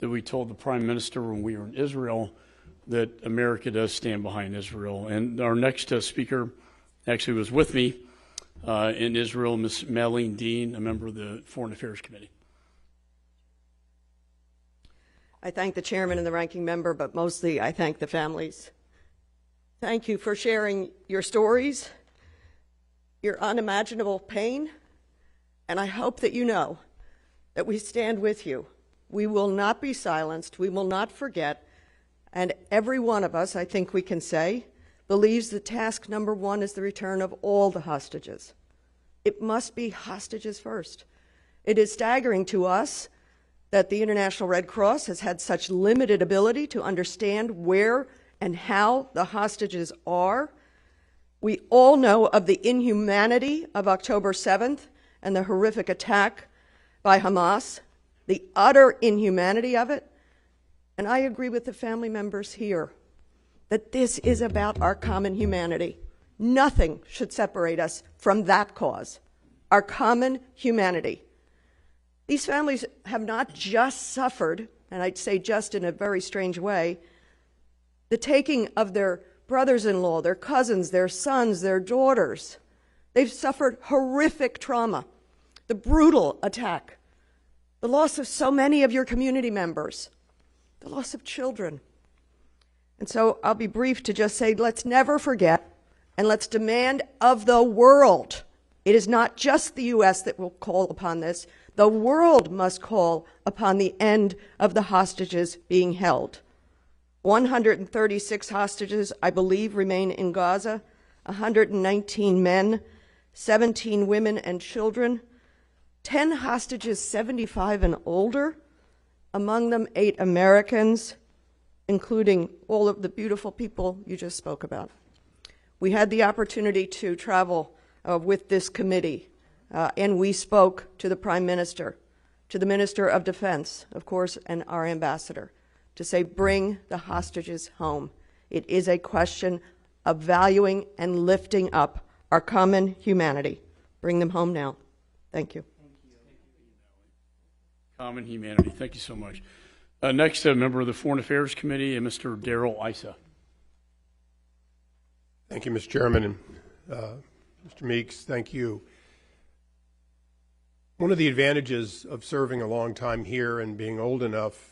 S2: that we told the Prime Minister when we were in Israel that America does stand behind Israel. And our next speaker actually was with me in Israel, Ms. Madeline Dean, a member of the Foreign Affairs Committee.
S12: I thank the chairman and the ranking member, but mostly I thank the families. Thank you for sharing your stories, your unimaginable pain, and I hope that you know that we stand with you. We will not be silenced. We will not forget. And every one of us, I think we can say, believes that task number one is the return of all the hostages. It must be hostages first. It is staggering to us that the International Red Cross has had such limited ability to understand where and how the hostages are. We all know of the inhumanity of October 7th and the horrific attack by Hamas, the utter inhumanity of it. And I agree with the family members here that this is about our common humanity. Nothing should separate us from that cause, our common humanity. These families have not just suffered, and I'd say just in a very strange way, the taking of their brothers-in-law, their cousins, their sons, their daughters. They've suffered horrific trauma, the brutal attack, the loss of so many of your community members, the loss of children. And so I'll be brief to just say, let's never forget, and let's demand of the world. It is not just the U.S. that will call upon this. The world must call upon the end of the hostages being held. 136 hostages, I believe, remain in Gaza, 119 men, 17 women and children, 10 hostages 75 and older, among them 8 Americans, including all of the beautiful people you just spoke about. We had the opportunity to travel with this committee, and we spoke to the Prime Minister, to the Minister of Defense, of course, and our ambassador, to say, bring the hostages home. It is a question of valuing and lifting up our common humanity. Bring them home now. Thank you.
S2: Common humanity. Thank you so much. Next, a member of the Foreign Affairs Committee, Mr. Darrell Issa.
S13: Thank you, Mr. Chairman. Mr. Meeks, thank you. One of the advantages of serving a long time here and being old enough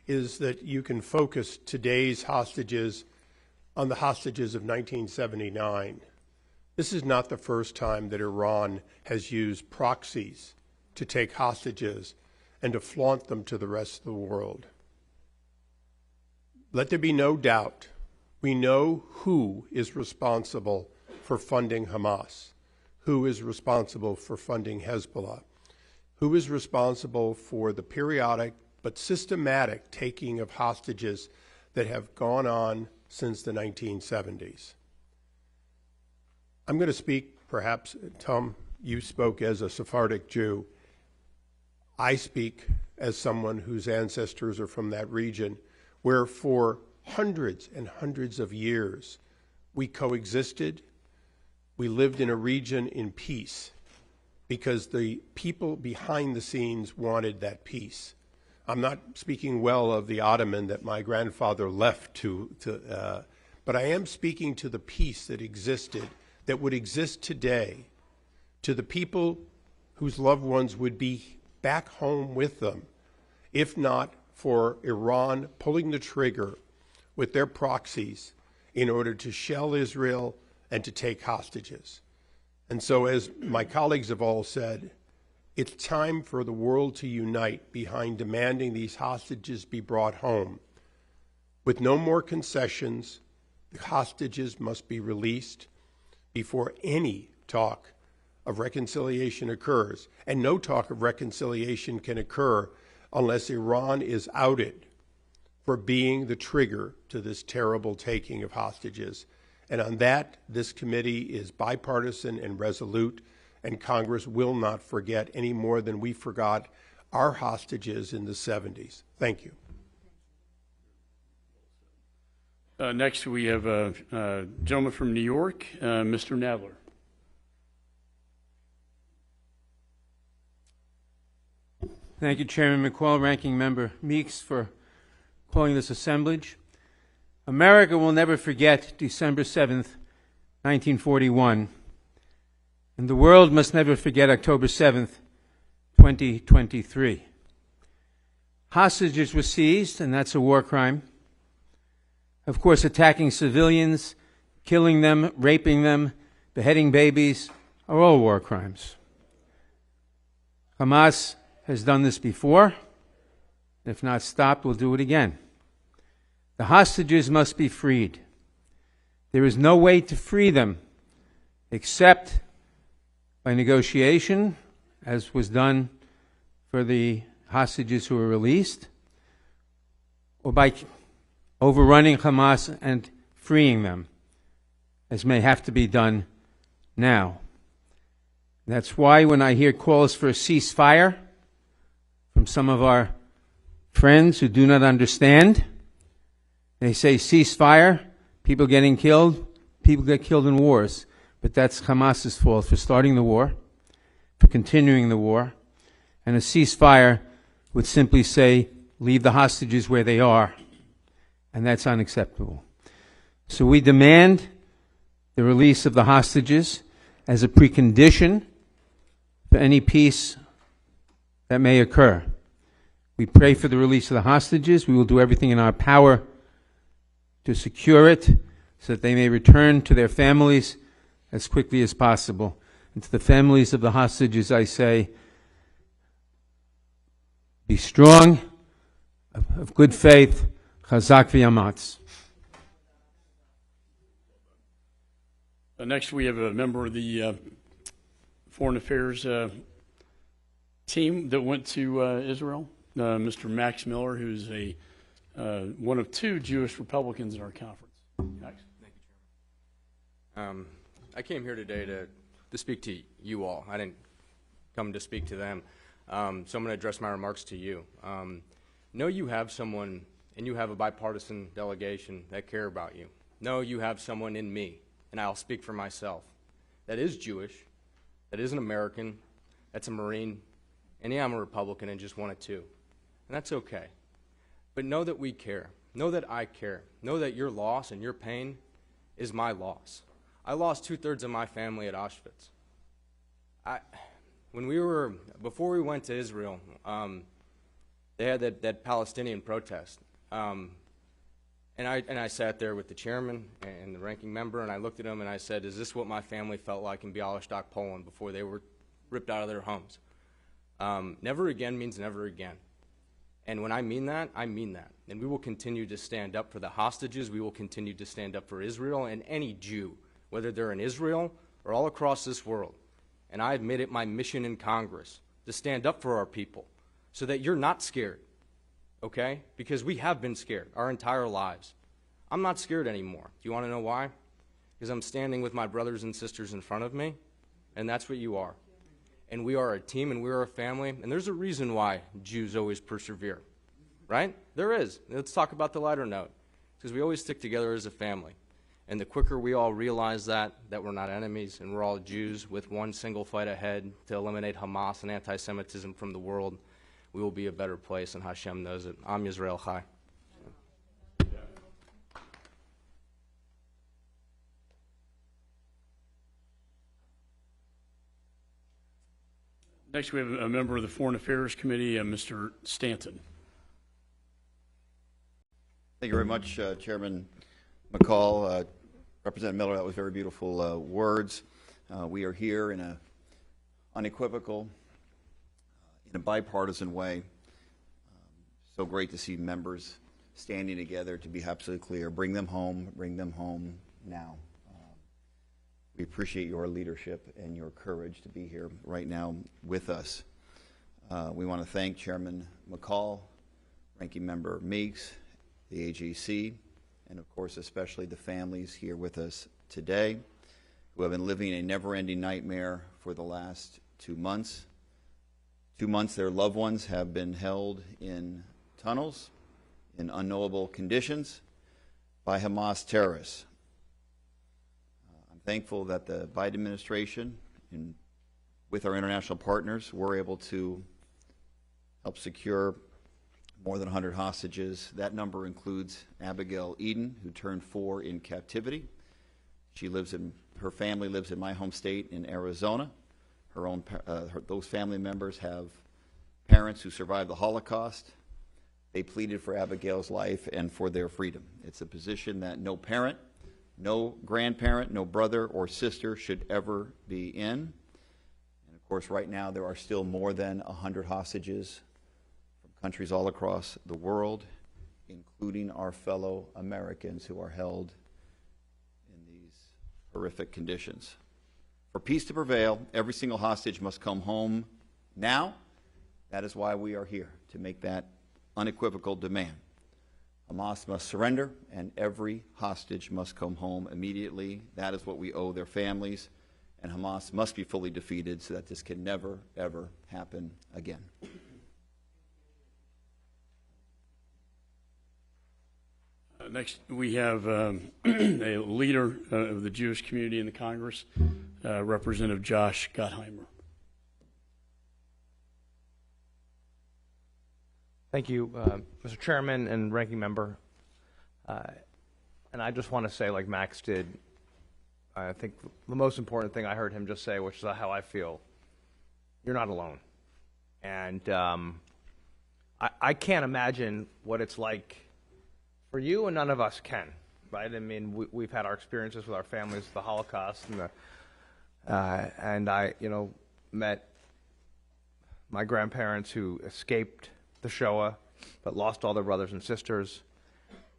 S13: is that you can focus today's hostages on the hostages of 1979. This is not the first time that Iran has used proxies to take hostages and to flaunt them to the rest of the world. Let there be no doubt, we know who is responsible for funding Hamas, who is responsible for funding Hezbollah, who is responsible for the periodic but systematic taking of hostages that have gone on since the 1970s. I'm going to speak, perhaps, Tom, you spoke as a Sephardic Jew. I speak as someone whose ancestors are from that region, where for hundreds and hundreds of years we coexisted, we lived in a region in peace, because the people behind the scenes wanted that peace. I'm not speaking well of the Ottoman that my grandfather left but I am speaking to the peace that existed, that would exist today, to the people whose loved ones would be back home with them, if not for Iran pulling the trigger with their proxies in order to shell Israel and to take hostages. And so, as my colleagues have all said, it's time for the world to unite behind demanding these hostages be brought home. With no more concessions, the hostages must be released before any talk of reconciliation occurs. And no talk of reconciliation can occur unless Iran is outed for being the trigger to this terrible taking of hostages. And on that, this committee is bipartisan and resolute, and Congress will not forget any more than we forgot our hostages in the 70s. Thank you.
S2: Next, we have a gentleman from New York, Mr. Nadler.
S14: Thank you, Chairman McQuell, Ranking Member Meeks, for calling this assemblage. America will never forget December 7th, 1941, and the world must never forget October 7th, 2023. Hostages were seized, and that's a war crime. Of course, attacking civilians, killing them, raping them, beheading babies are all war crimes. Hamas has done this before. If not stopped, we'll do it again. The hostages must be freed. There is no way to free them except by negotiation, as was done for the hostages who were released, or by overrunning Hamas and freeing them, as may have to be done now. That's why when I hear calls for a ceasefire from some of our friends who do not understand, they say ceasefire, people getting killed, people get killed in wars. But that's Hamas's fault for starting the war, for continuing the war. And a ceasefire would simply say, leave the hostages where they are. And that's unacceptable. So we demand the release of the hostages as a precondition for any peace that may occur. We pray for the release of the hostages. We will do everything in our power to secure it so that they may return to their families as quickly as possible. And to the families of the hostages, I say, be strong, of good faith, chazak v'yamatz.
S2: Next, we have a member of the Foreign Affairs team that went to Israel, Mr. Max Miller, who's one of two Jewish Republicans in our conference. Max.
S15: Thank you, Chairman. I came here today to speak to you all. I didn't come to speak to them. So I'm going to address my remarks to you. Know you have someone, and you have a bipartisan delegation that care about you. Know you have someone in me, and I'll speak for myself, that is Jewish, that is an American, that's a Marine, and yeah, I'm a Republican and just wanted to. And that's okay. But know that we care. Know that I care. Know that your loss and your pain is my loss. I lost 2/3 of my family at Auschwitz. Before we went to Israel, they had that Palestinian protest. And I sat there with the chairman and the ranking member, and I looked at him and I said, is this what my family felt like in Bialystok, Poland before they were ripped out of their homes? Never again means never again. And when I mean that, I mean that. And we will continue to stand up for the hostages. We will continue to stand up for Israel and any Jew, whether they're in Israel or all across this world. And I have made it my mission in Congress to stand up for our people so that you're not scared, okay? Because we have been scared our entire lives. I'm not scared anymore. Do you want to know why? Because I'm standing with my brothers and sisters in front of me, and that's what you are. And we are a team, and we are a family, and there's a reason why Jews always persevere, right? There is. Let's talk about the lighter note, because we always stick together as a family. And the quicker we all realize that we're not enemies and we're all Jews with one single fight ahead to eliminate Hamas and anti-Semitism from the world, we will be a better place, and Hashem knows it. Am Yisrael Chai.
S2: Next, we have a member of the Foreign Affairs Committee, Mr. Stanton.
S16: Thank you very much, Chairman McCall. Representative Miller, that was very beautiful words. We are here in a unequivocal, in a bipartisan way. So great to see members standing together to be absolutely clear. Bring them home now. We appreciate your leadership and your courage to be here right now with us. We want to thank Chairman McCall, Ranking Member Meeks, the AGC, and of course especially the families here with us today who have been living a never-ending nightmare for the last 2 months. 2 months their loved ones have been held in tunnels in unknowable conditions by Hamas terrorists. I'm thankful that the Biden administration, with our international partners, were able to help secure more than 100 hostages. That number includes Abigail Eden, who turned 4 in captivity. Her family lives in my home state in Arizona. Those family members have parents who survived the Holocaust. They pleaded for Abigail's life and for their freedom. It's a position that no parent, no grandparent, no brother or sister should ever be in. And of course, right now there are still more than 100 hostages from countries all across the world, including our fellow Americans who are held in these horrific conditions. For peace to prevail, every single hostage must come home now. That is why we are here, to make that unequivocal demand. Hamas must surrender, and every hostage must come home immediately. That is what we owe their families, and Hamas must be fully defeated so that this can never, ever happen again.
S2: Next, we have a leader of the Jewish community in the Congress, Representative Josh Gottheimer.
S17: Thank you, Mr. Chairman and Ranking Member. And I just want to say, like Max did, I think the most important thing I heard him just say, which is how I feel, you're not alone. And I can't imagine what it's like for you, and none of us can, right? I mean, we've had our experiences with our families, the Holocaust, and I, met my grandparents who escaped the Shoah, but lost all their brothers and sisters.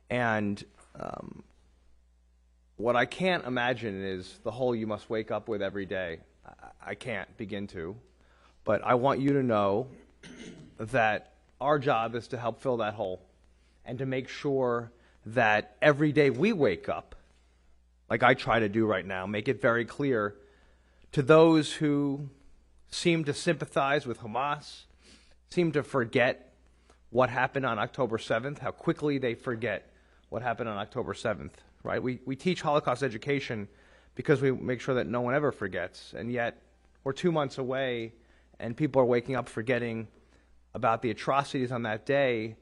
S17: And what I can't imagine is the hole you must wake up with every day. I can't begin to. But I want you to know that our job is to help fill that hole and to make sure that every day we wake up, like I try to do right now, make it very clear to those who seem to sympathize with Hamas, seem to forget what happened on October 7th, how quickly they forget what happened on October 7th, right? We teach Holocaust education because we make sure that no one ever forgets, and yet we're 2 months away and people are waking up forgetting about the atrocities on that day,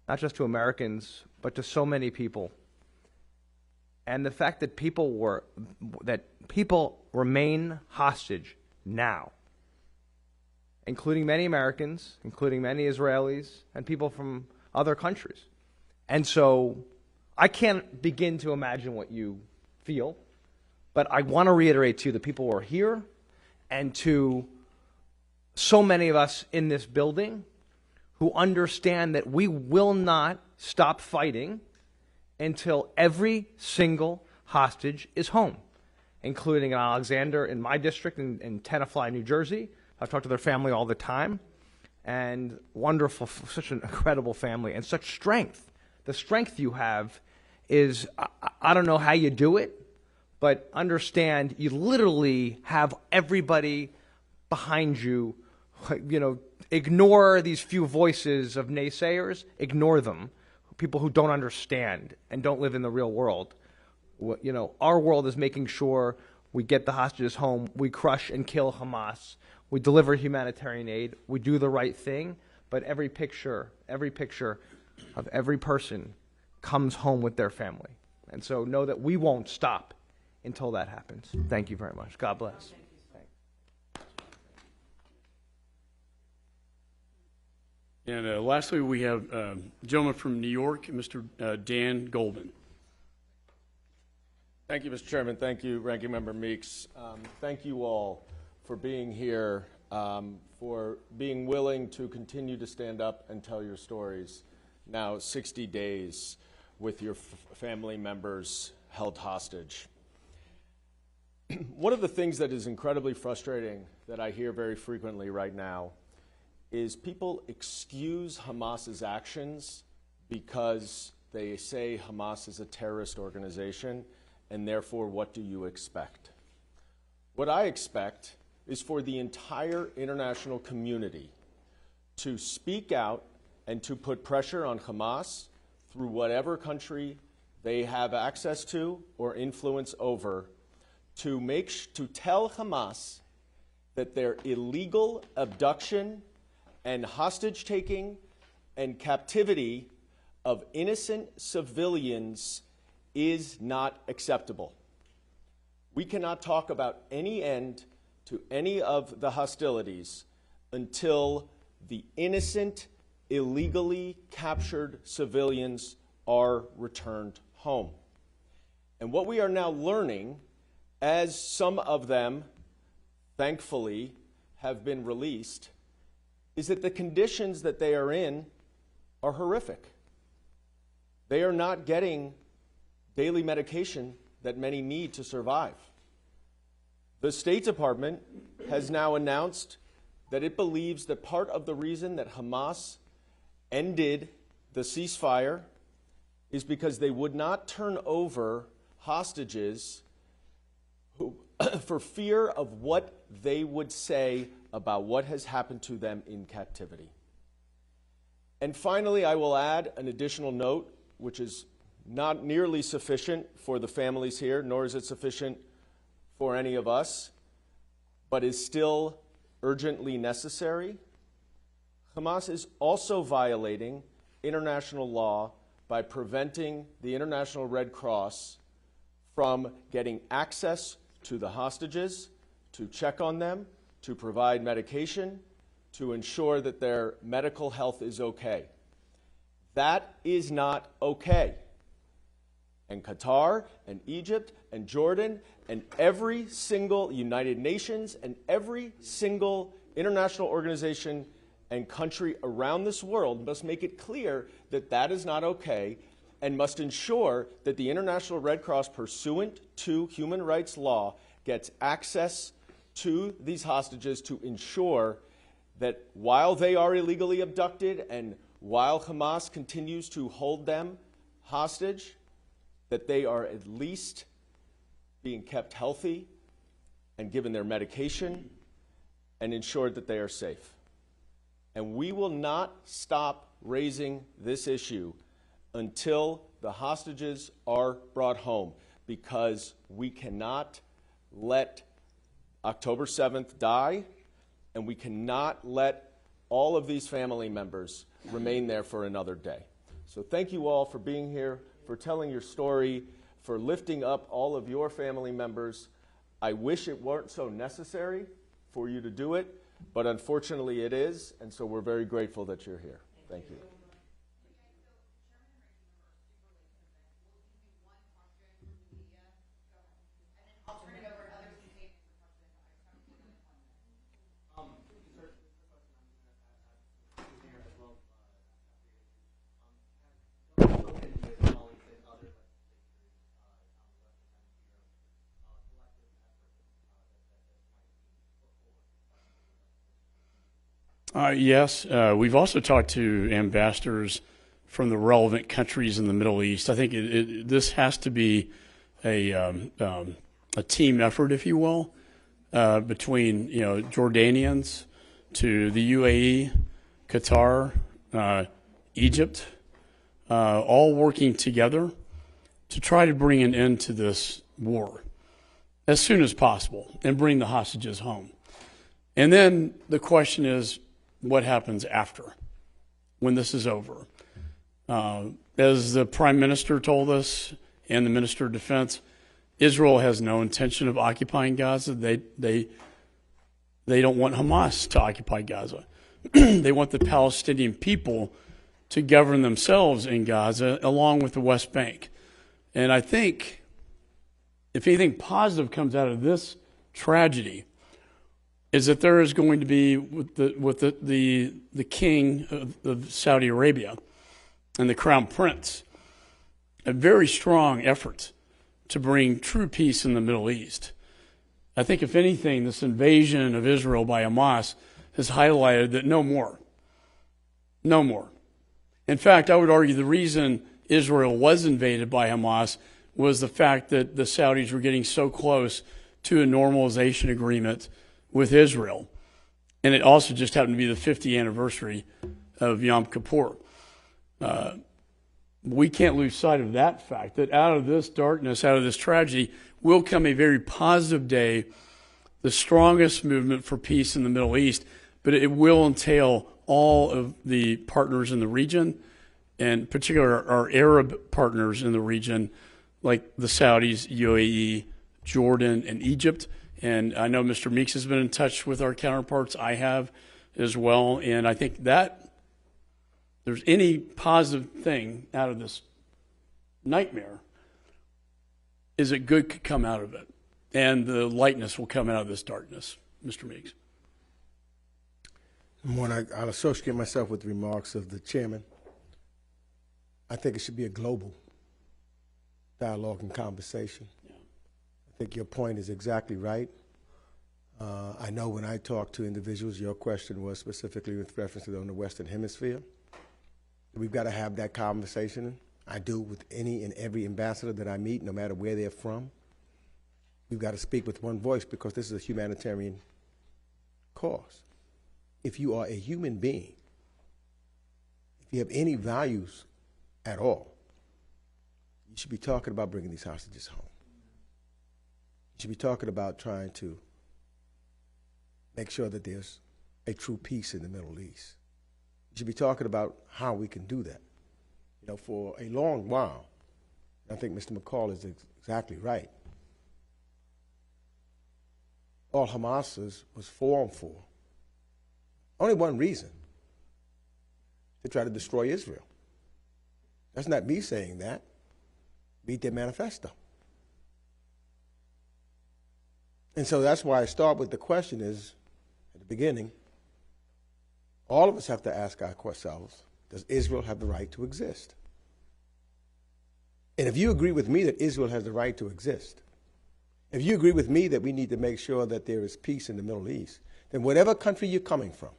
S17: not just to Americans, but to so many people. And the fact that people remain hostage now, including many Americans, including many Israelis, and people from other countries. And so I can't begin to imagine what you feel, but I want to reiterate to you the people who are here and to so many of us in this building who understand that we will not stop fighting until every single hostage is home, including in Alexander in my district in Tenafly, New Jersey. I've talked to their family all the time, and wonderful, such an incredible family, and such strength. The strength you have is, I don't know how you do it, but understand you literally have everybody behind you. Ignore these few voices of naysayers, ignore them, people who don't understand and don't live in the real world. Our world is making sure we get the hostages home, we crush and kill Hamas, we deliver humanitarian aid, we do the right thing, but every picture of every person comes home with their family. And so know that we won't stop until that happens. Thank you very much. God bless.
S2: And lastly, we have a gentleman from New York, Mr. Dan Goldman.
S18: Thank you, Mr. Chairman. Thank you, Ranking Member Meeks. Thank you all for being here, for being willing to continue to stand up and tell your stories. Now 60 days with your family members held hostage. One of the things that is incredibly frustrating that I hear very frequently right now is people excuse Hamas's actions because they say Hamas is a terrorist organization, and therefore, what do you expect? What I expect is for the entire international community to speak out and to put pressure on Hamas through whatever country they have access to or influence over to tell Hamas that their illegal abduction and hostage-taking and captivity of innocent civilians is not acceptable. We cannot talk about any end to any of the hostilities until the innocent, illegally captured civilians are returned home. And what we are now learning, as some of them, thankfully, have been released, is that the conditions that they are in are horrific. They are not getting daily medication that many need to survive. The State Department has now announced that it believes that part of the reason that Hamas ended the ceasefire is because they would not turn over hostages for fear of what they would say about what has happened to them in captivity. And finally, I will add an additional note, which is not nearly sufficient for the families here, nor is it sufficient for any of us, but is still urgently necessary. Hamas is also violating international law by preventing the International Red Cross from getting access to the hostages, to check on them, to provide medication, to ensure that their medical health is okay. That is not okay. And Qatar and Egypt and Jordan and every single United Nations and every single international organization and country around this world must make it clear that that is not okay and must ensure that the International Red Cross, pursuant to human rights law, gets access to these hostages to ensure that while they are illegally abducted and while Hamas continues to hold them hostage, that they are at least being kept healthy and given their medication and ensured that they are safe. And we will not stop raising this issue until the hostages are brought home, because we cannot let October 7th die, and we cannot let all of these family members remain there for another day. So thank you all for being here, for telling your story, for lifting up all of your family members. I wish it weren't so necessary for you to do it, but unfortunately it is, and so we're very grateful that you're here. Thank you.
S2: Yes, we've also talked to ambassadors from the relevant countries in the Middle East. I think this has to be a team effort, if you will, between Jordanians to the UAE, Qatar, Egypt, all working together to try to bring an end to this war as soon as possible and bring the hostages home. And then the question is, what happens after? when this is over. As the Prime Minister told us and the Minister of Defense, Israel has no intention of occupying Gaza. They don't want Hamas to occupy Gaza. They want the Palestinian people to govern themselves in Gaza along with the West Bank. And I think if anything positive comes out of this tragedy, is that there is going to be with the king of Saudi Arabia and the crown prince a very strong effort to bring true peace in the Middle East. I think if anything, this invasion of Israel by Hamas has highlighted that no more. No more. In fact, I would argue the reason Israel was invaded by Hamas was the fact that the Saudis were getting so close to a normalization agreement with Israel. And it also just happened to be the 50th anniversary of Yom Kippur. We can't lose sight of that fact, that out of this darkness, out of this tragedy, will come a very positive day, the strongest movement for peace in the Middle East, but it will entail all of the partners in the region, and particularly our Arab partners in the region, like the Saudis, UAE, Jordan, and Egypt. And I know Mr. Meeks has been in touch with our counterparts. I have as well. And I think that there's any positive thing out of this nightmare is that good could come out of it. And the lightness will come out of this darkness. Mr. Meeks.
S3: I'll associate myself with the remarks of the chairman. I think it should be a global dialogue and conversation. Yeah. I think your point is exactly right. I know when I talk to individuals, your question was specifically with reference to the Western Hemisphere. We've got to have that conversation. I do with any and every ambassador that I meet, no matter where they're from. We've got to speak with one voice because this is a humanitarian cause. If you are a human being, if you have any values at all, you should be talking about bringing these hostages home. You should be talking about trying to make sure that there's a true peace in the Middle East. You should be talking about how we can do that. You know, for a long while, I think Mr. McCall is exactly right. All Hamas was formed for only one reason: to try to destroy Israel. That's not me saying that. Read their manifesto. And so that's why I start with the question is, at the beginning, all of us have to ask ourselves, does Israel have the right to exist? And if you agree with me that Israel has the right to exist, if you agree with me that we need to make sure that there is peace in the Middle East, then whatever country you're coming from,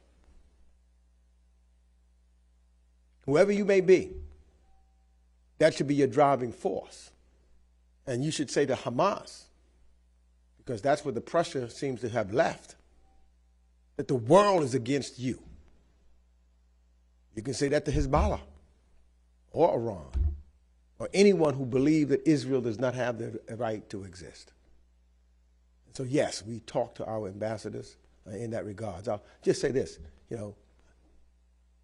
S3: whoever you may be, that should be your driving force. And you should say to Hamas, because that's where the pressure seems to have left, that the world is against you. You can say that to Hezbollah or Iran or anyone who believes that Israel does not have the right to exist. And so, yes, we talk to our ambassadors in that regard. I'll just say this, you know,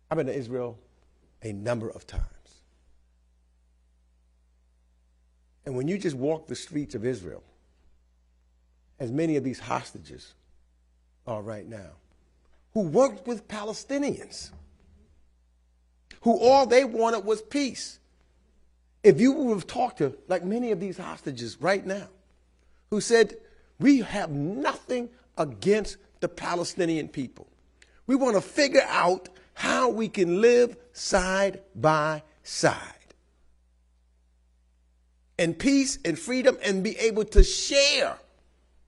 S3: I've been to Israel a number of times. And when you just walk the streets of Israel, as many of these hostages are right now, who worked with Palestinians, who all they wanted was peace. If you would have talked to, like many of these hostages right now, who said, we have nothing against the Palestinian people. We want to figure out how we can live side by side in peace and freedom and be able to share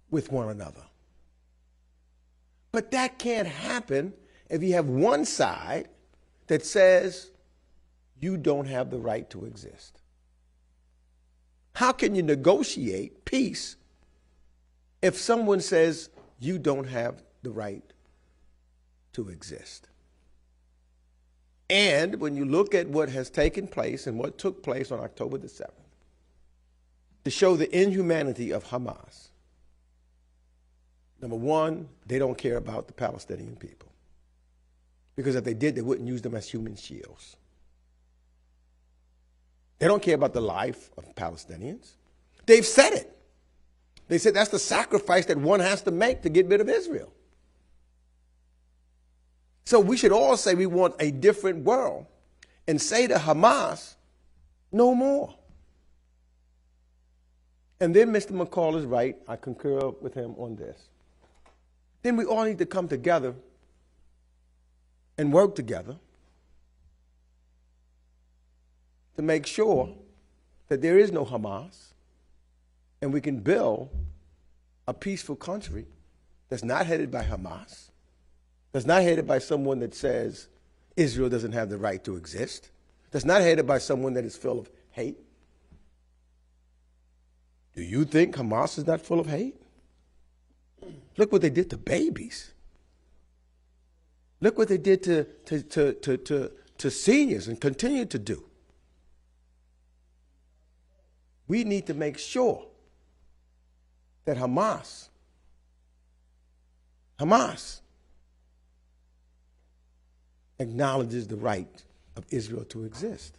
S3: with one another. But that can't happen if you have one side that says you don't have the right to exist. How can you negotiate peace if someone says you don't have the right to exist? And when you look at what has taken place and what took place on October the 7th, to show the inhumanity of Hamas, number one, they don't care about the Palestinian people. Because if they did, they wouldn't use them as human shields. They don't care about the life of Palestinians. They've said it. They said that's the sacrifice that one has to make to get rid of Israel. So we should all say we want a different world and say to Hamas, no more. And then Mr. McCall is right. I concur with him on this. Then we all need to come together and work together to make sure that there is no Hamas and we can build a peaceful country that's not headed by Hamas, that's not headed by someone that says Israel doesn't have the right to exist, that's not headed by someone that is full of hate. Do you think Hamas is not full of hate? Look what they did to babies. Look what they did to seniors and continue to do. We need to make sure that Hamas acknowledges the right of Israel to exist.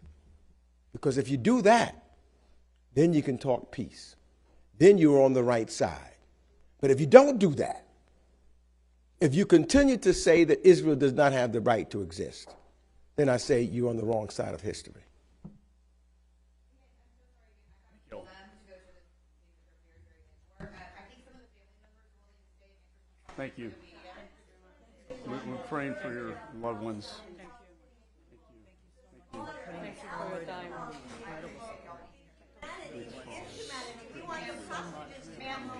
S3: Because if you do that, then you can talk peace. Then you're on the right side. But if you don't do that, if you continue to say that Israel does not have the right to exist, then I say you're on the wrong side of history.
S2: Thank you. We're praying for your loved ones.
S8: Thank you for your time.
S11: Humanity, it's humanity. We want your sausages, ma'am.